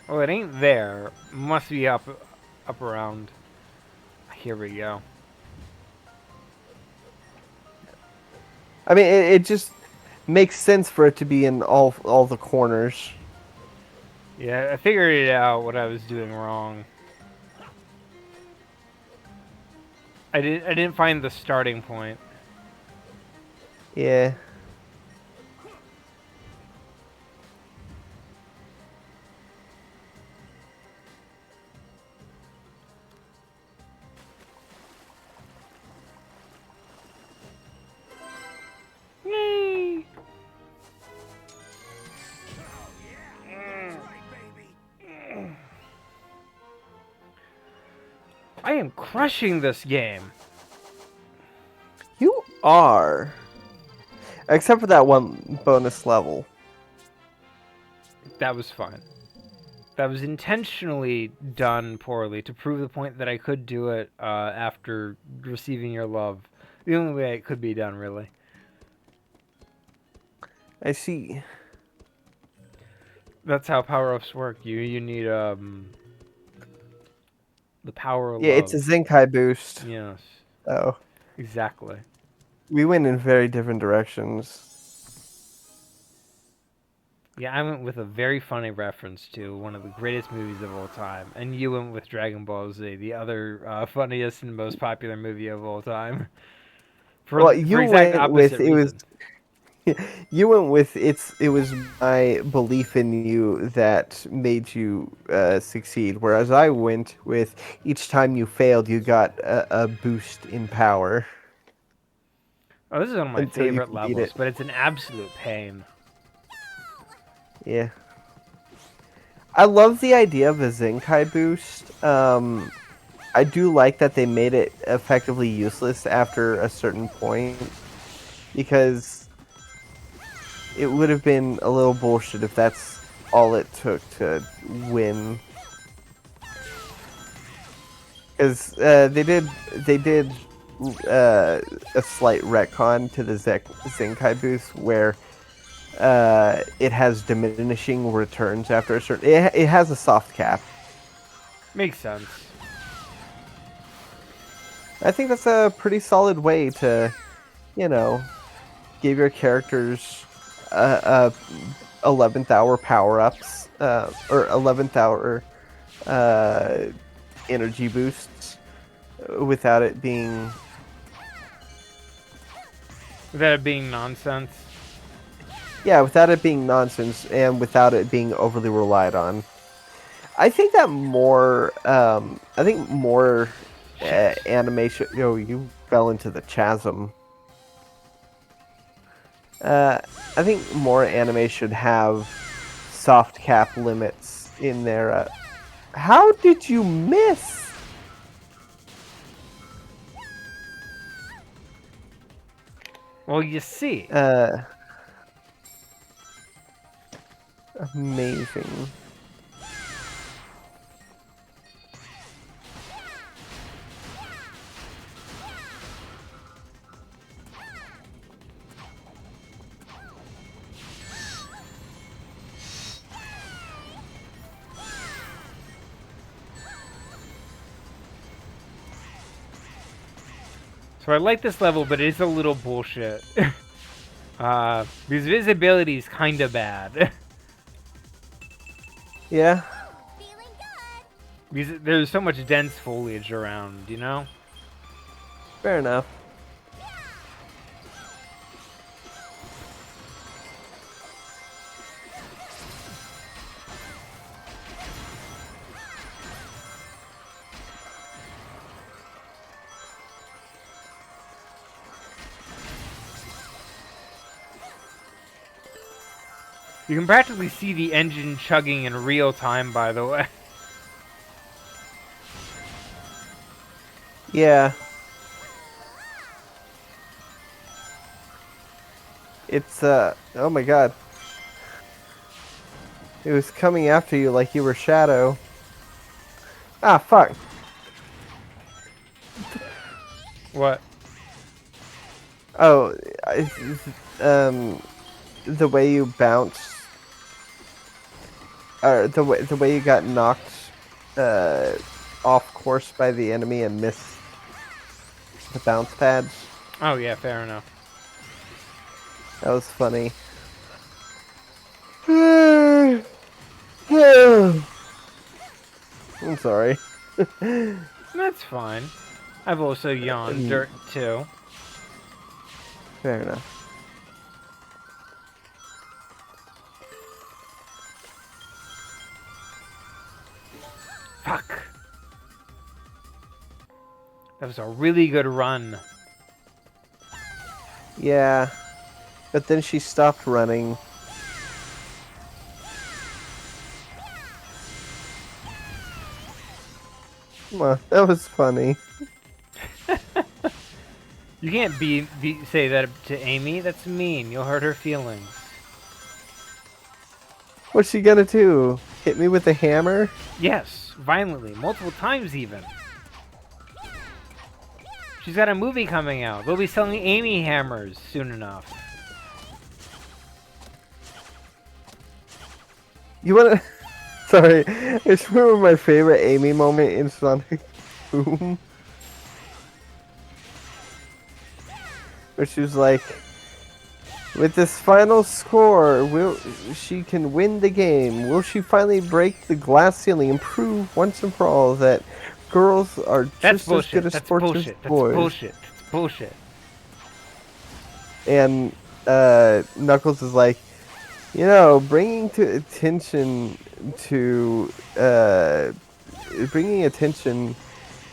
Oh, it ain't there. Must be up around. Here we go. I mean, it just makes sense for it to be in all the corners. Yeah, I figured it out what I was doing wrong. I didn't find the starting point. Yeah. Yay! I am crushing this game. You are. Except for that one bonus level. That was fun. That was intentionally done poorly to prove the point that I could do it after receiving your love. The only way it could be done, really. I see. That's how power-ups work. You need the power of Yeah, love. it's a Zenkai boost. Yes, Oh. exactly. We went in very different directions. Yeah, I went with a very funny reference to one of the greatest movies of all time, and you went with Dragon Ball Z, the other funniest and most popular movie of all time. Well, For you exact went with opposite it was. reason. You went with it was my belief in you that made you succeed, whereas I went with each time you failed, you got a boost in power. Oh, this is one of my Until you favorite can beat levels, it. but it's an absolute pain. Yeah. I love the idea of a Zenkai boost. I do like that they made it effectively useless after a certain point, because it would have been a little bullshit if that's all it took to win. Because they did a slight retcon to the Zenkai boost where it has diminishing returns after a certain. It has a soft cap. Makes sense. I think that's a pretty solid way to, you know, give your characters 11th hour power ups, or 11th hour energy boosts without it being. Without it being nonsense. Yeah, without it being nonsense and without it being overly relied on. I think that more. I think more animation. Yo, you fell into the chasm. I think more anime should have soft cap limits in there. How did you miss? Well, you see. Amazing. So I like this level, but it is a little bullshit. Because visibility is kind of bad. Yeah. Feeling good. Because there's so much dense foliage around, you know? Fair enough. You can practically see the engine chugging in real time, by the way. Yeah. It's oh my god. It was coming after you like you were Shadow. Ah, fuck. What? Oh, the way you bounced, or the way you got knocked off course by the enemy and missed the bounce pads. Oh, yeah, fair enough. That was funny. I'm sorry. That's fine. I've also yawned dirt, too. Fair enough. Fuck. That was a really good run. Yeah, but then she stopped running. Well, that was funny. You can't say that to Amy. That's mean. You'll hurt her feelings. What's she gonna do? Hit me with a hammer? Yes, violently. Multiple times, even. She's got a movie coming out. They'll be selling Amy hammers soon enough. You wanna... Sorry, I just remember my favorite Amy moment in Sonic Boom. Where she was like, with this final score, she can win the game. Will she finally break the glass ceiling and prove once and for all that girls are That's just bullshit. as good at That's sports bullshit. as That's boys? bullshit. That's bullshit. And Knuckles is like, bringing attention to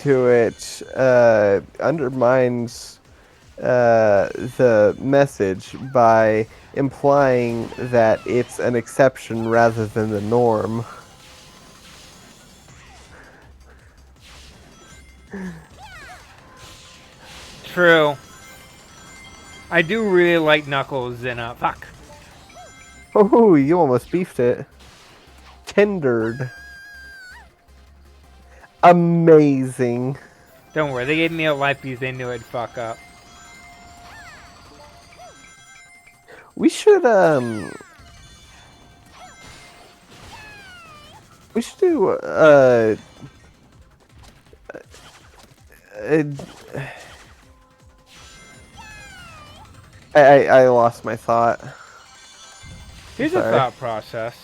it undermines the message by implying that it's an exception rather than the norm. True. I do really like Knuckles in fuck. Oh, you almost beefed it. Tendered. Amazing. Don't worry, they gave me a life because they knew I'd fuck up. We should do I lost my thought. Here's a Sorry. thought process.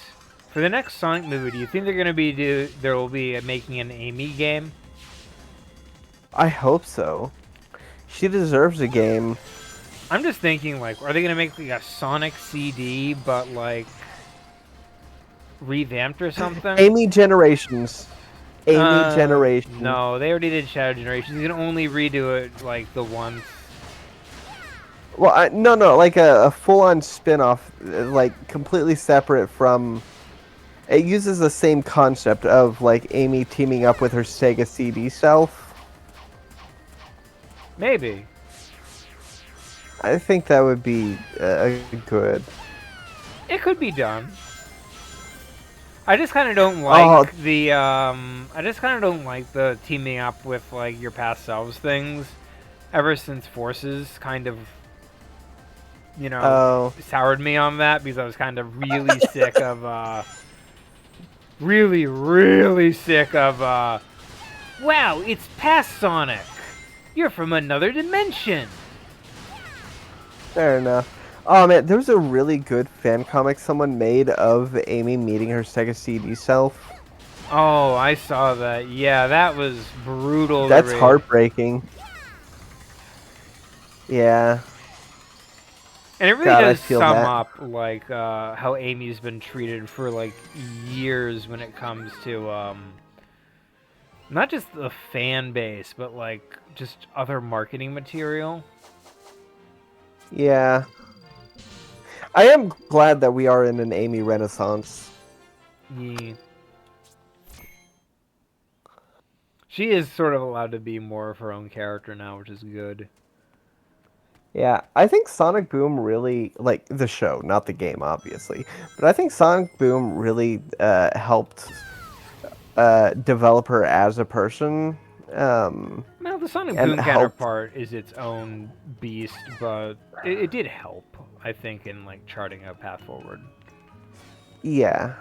For the next Sonic movie, do you think they're gonna be there will be making an Amy game? I hope so. She deserves a game. I'm just thinking, like, are they gonna make like a Sonic CD, but like revamped or something? Amy Generations. Amy Generations. No, they already did Shadow Generation. You can only redo it like the once. Well, no, like a full-on spin-off, like completely separate from. It uses the same concept of like Amy teaming up with her Sega CD self. Maybe. I think that would be good. It could be done. I just kind of don't like the I just kind of don't like the teaming up with like your past selves things. Ever since Forces kind of, you know, soured me on that because I was kind of really sick of really sick of wow, it's past Sonic. You're from another dimension. Fair enough. Oh man, there was a really good fan comic someone made of Amy meeting her Sega CD self. Oh, I saw that. Yeah, that was brutal. That's to read. heartbreaking. Yeah. And it really God, I does feel sum that. up like how Amy's been treated for like years when it comes to not just the fan base, but like just other marketing material. Yeah. I am glad that we are in an Amy renaissance. Yeah. She is sort of allowed to be more of her own character now, which is good. Yeah, I think Sonic Boom really, like the show, not the game, obviously, but I think Sonic Boom really helped develop her as a person. Well, the Sonic And Boom helped. counterpart is its own beast, but it did help, I think, in like charting a path forward. Yeah.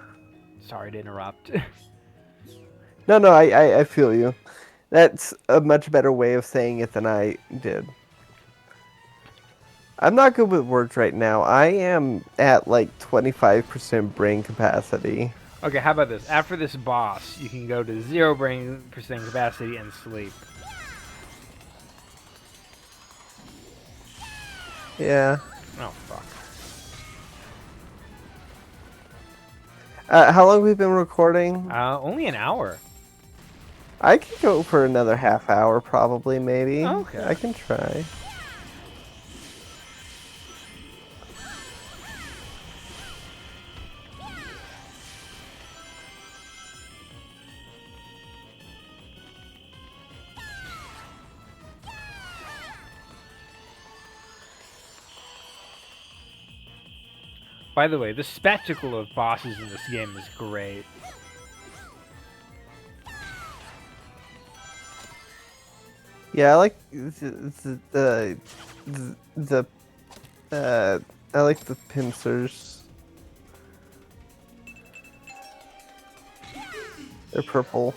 Sorry to interrupt. No, I feel you. That's a much better way of saying it than I did. I'm not good with words right now. I am at like 25% brain capacity. Okay, how about this? After this boss, you can go to 0 brain percent capacity and sleep. Yeah. Oh, fuck. How long have we been recording? Only an hour. I could go for another half hour, probably, maybe. Okay. I can try. By the way, the spectacle of bosses in this game is great. Yeah, I like the I like the pincers. They're purple.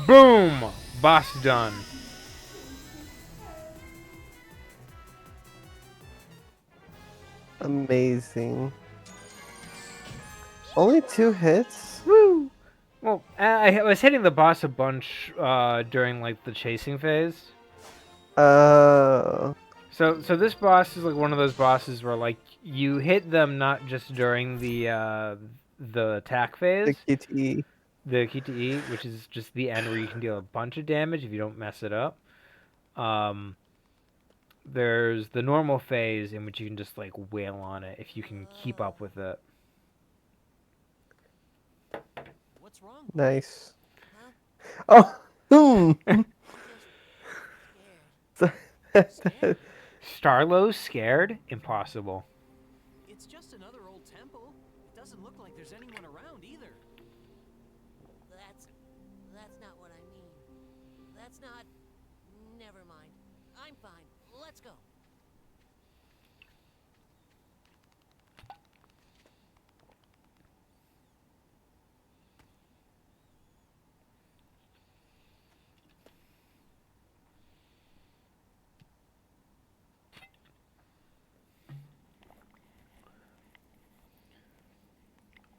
Boom! Boss done. Amazing. Only 2 hits? Woo! Well, I was hitting the boss a bunch during like the chasing phase. Oh. So this boss is like one of those bosses where like you hit them not just during the attack The phase, kitty. the KTE, which is just the end where you can deal a bunch of damage if you don't mess it up. Um, there's the normal phase in which you can just like wail on it if you can keep up with it. What's wrong? Nice. Huh? Oh. Just scared. Starlow scared? Impossible. It's just another old temple. It doesn't look like there's anyone around either. That's not what I mean. That's not. Never mind. I'm fine. Let's go.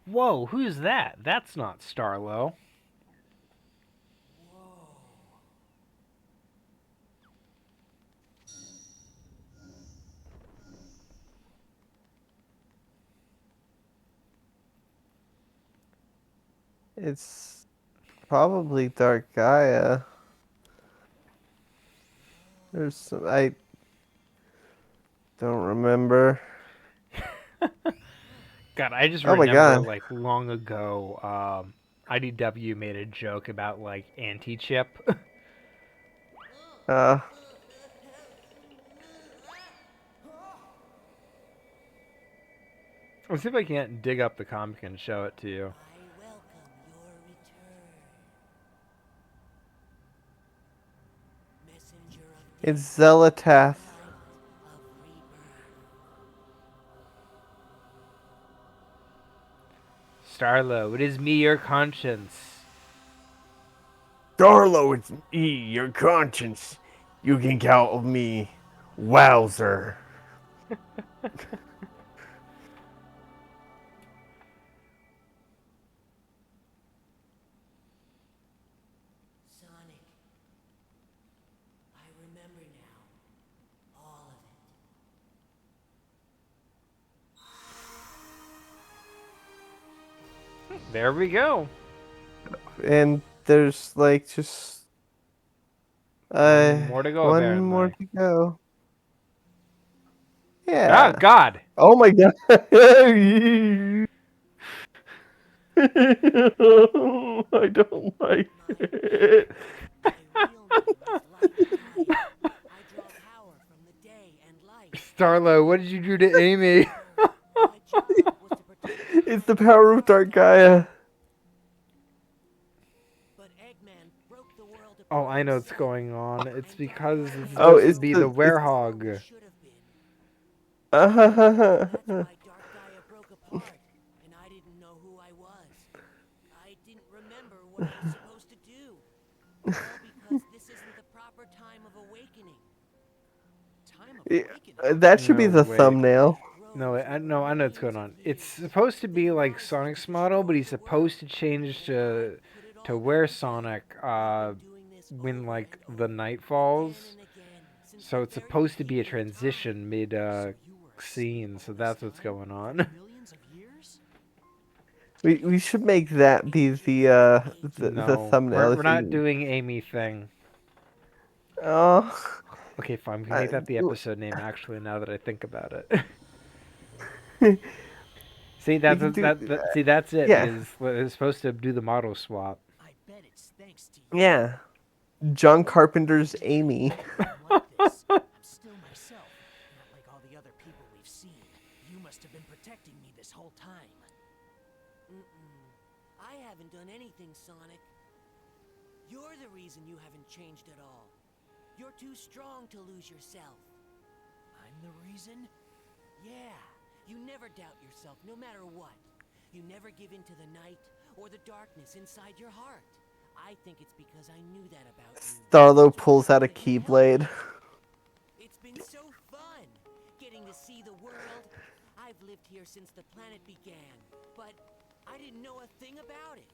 Whoa, who's that? That's not Starlow. It's probably Dark Gaia. There's some, I don't remember. God, I just Oh my remember god. like long ago, IDW made a joke about like anti-chip. Uh, Let's see if I can't dig up the comic and show it to you. I welcome your return. Messenger of it's death, Zelatath. light of rebirth. Starlow, it is me, your conscience. Darlo, it's me, your conscience. You can count on me. Wowzer. Sonic, I remember now. All of it. There we go. And there's like just One more to go, one more apparently. to go. Oh, Yeah. God. Oh my god. I don't like it. My real name is Light Guide. I draw power from the day and light. Starlow, what did you do to Amy? My job was to protect the It's the planet power of Dark Gaia. But Eggman broke the world Oh, apart I know what's inside. going on. It's And because Dark it's Gaia Oh, supposed to it's be the the it's what we werehog. should have been. uh That's why Dark Gaia broke apart, and I didn't know who I was. I didn't remember what I was supposed to do. All because this isn't the proper time of awakening. Time of awakening. That should be No, the wait. thumbnail. No, I know what's going on. It's supposed to be like Sonic's model, but he's supposed to change to where Sonic when like the night falls. So it's supposed to be a transition mid You were scene, asleep so all that's this what's time? going on. Millions of years? We should make that be the No, thumbnail. we're not doing Amy thing. Oh, Okay, fine. We can I, make that the episode name. Actually, now that I think about it. See, we that's can do see, that's it yeah, because we're supposed to do the model swap. I bet it's thanks to you. yeah. John Carpenter's Amy. I'm like this. I'm still myself, not like all the other people we've seen. You must have been protecting me this whole time. I haven't done anything, Sonic. You're the reason you haven't changed at all. You're too strong to lose yourself. I'm the reason? Yeah, you never doubt yourself, no matter what. You never give in to the night or the darkness inside your heart. I think it's because I knew that about you. Starlo Which is pulls why out a I helped you. keyblade. It's been so fun getting to see the world. I've lived here since the planet began, but I didn't know a thing about it.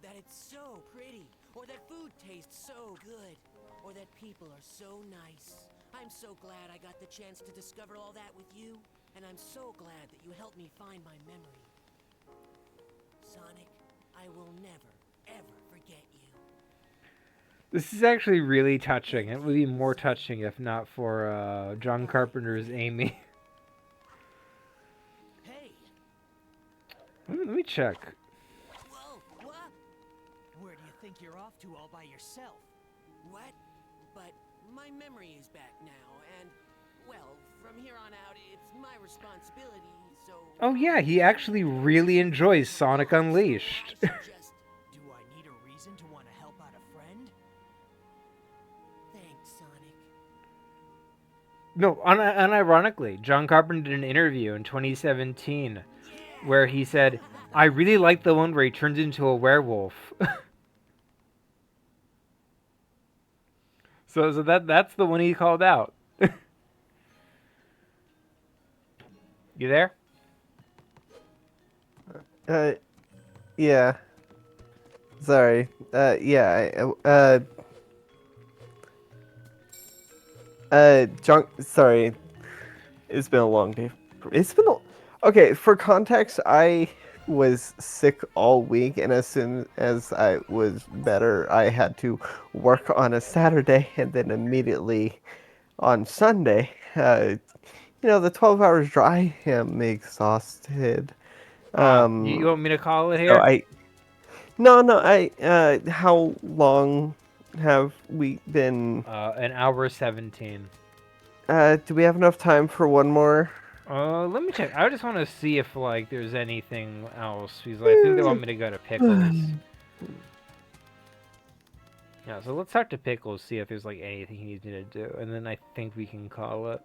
that it's so pretty, or that food tastes so good, or that people are so nice. I'm so glad I got the chance to discover all that with you, and I'm so glad that you helped me find my memory. Sonic, I will never, ever forget you. This is actually really touching. It would be more touching if not for John Carpenter's Amy. Hey, Let me check. Whoa, what? where do you think you're off to all by yourself? What? But my memory is back now, and, well, from here on out, it's my responsibility, so... Oh yeah, he actually really enjoys Sonic Unleashed. I should just... Do I need a reason to want to help out a friend? Thanks, Sonic. No, unironically, John Carpenter did an interview in 2017 where he said, "I really like the one where he turns into a werewolf." so that's the one he called out. You there? Yeah. Sorry. Yeah. John. Sorry. It's been a long day. Okay, for context, I was sick all week, and as soon as I was better, I had to work on a Saturday, and then immediately on Sunday. The 12 hours dry, I am exhausted. You want me to call it So here? how long have we been? An hour 17. Do we have enough time for one more? Let me check. I just want to see if like there's anything else. Because I think they want me to go to Pickles. Yeah, so let's talk to Pickles, see if there's like anything he needs me to do, and then I think we can call it.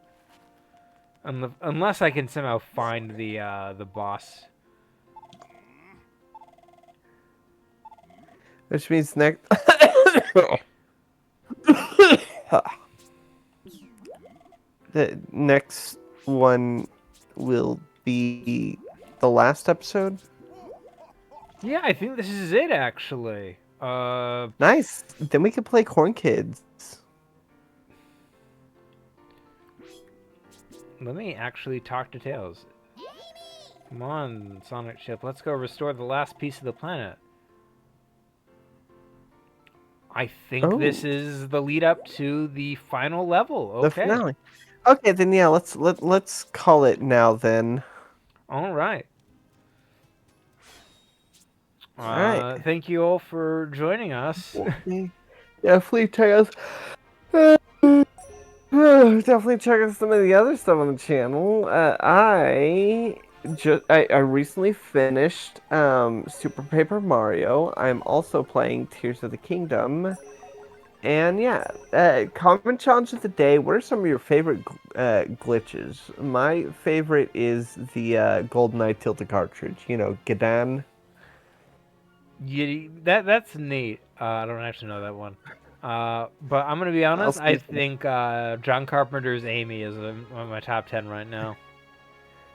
Unless I can somehow find the boss. Which means next. The next one will be the last episode. Yeah, I think this is it actually. Nice. Then we can play Corn Kids. Let me actually talk to Tails. Come on, Sonic Chip. Let's go restore the last piece of the planet. I think this is the lead up to the final level. Okay. The finale. Okay, then yeah, let's call it now then. All right. All right. Thank you all for joining us. Definitely check us. Definitely check out some of the other stuff on the channel. I recently finished Super Paper Mario. I'm also playing Tears of the Kingdom. And yeah, comment challenge of the day. What are some of your favorite glitches? My favorite is the GoldenEye tilted cartridge. Gadan. Yeah, that's neat. I don't actually know that one. But I'm gonna be honest. I think John Carpenter's Amy is one of my top 10 right now.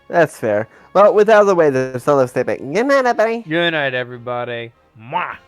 That's fair. Well, with out of the way, there's no statement. Good night, everybody. Good night, everybody. Mwah.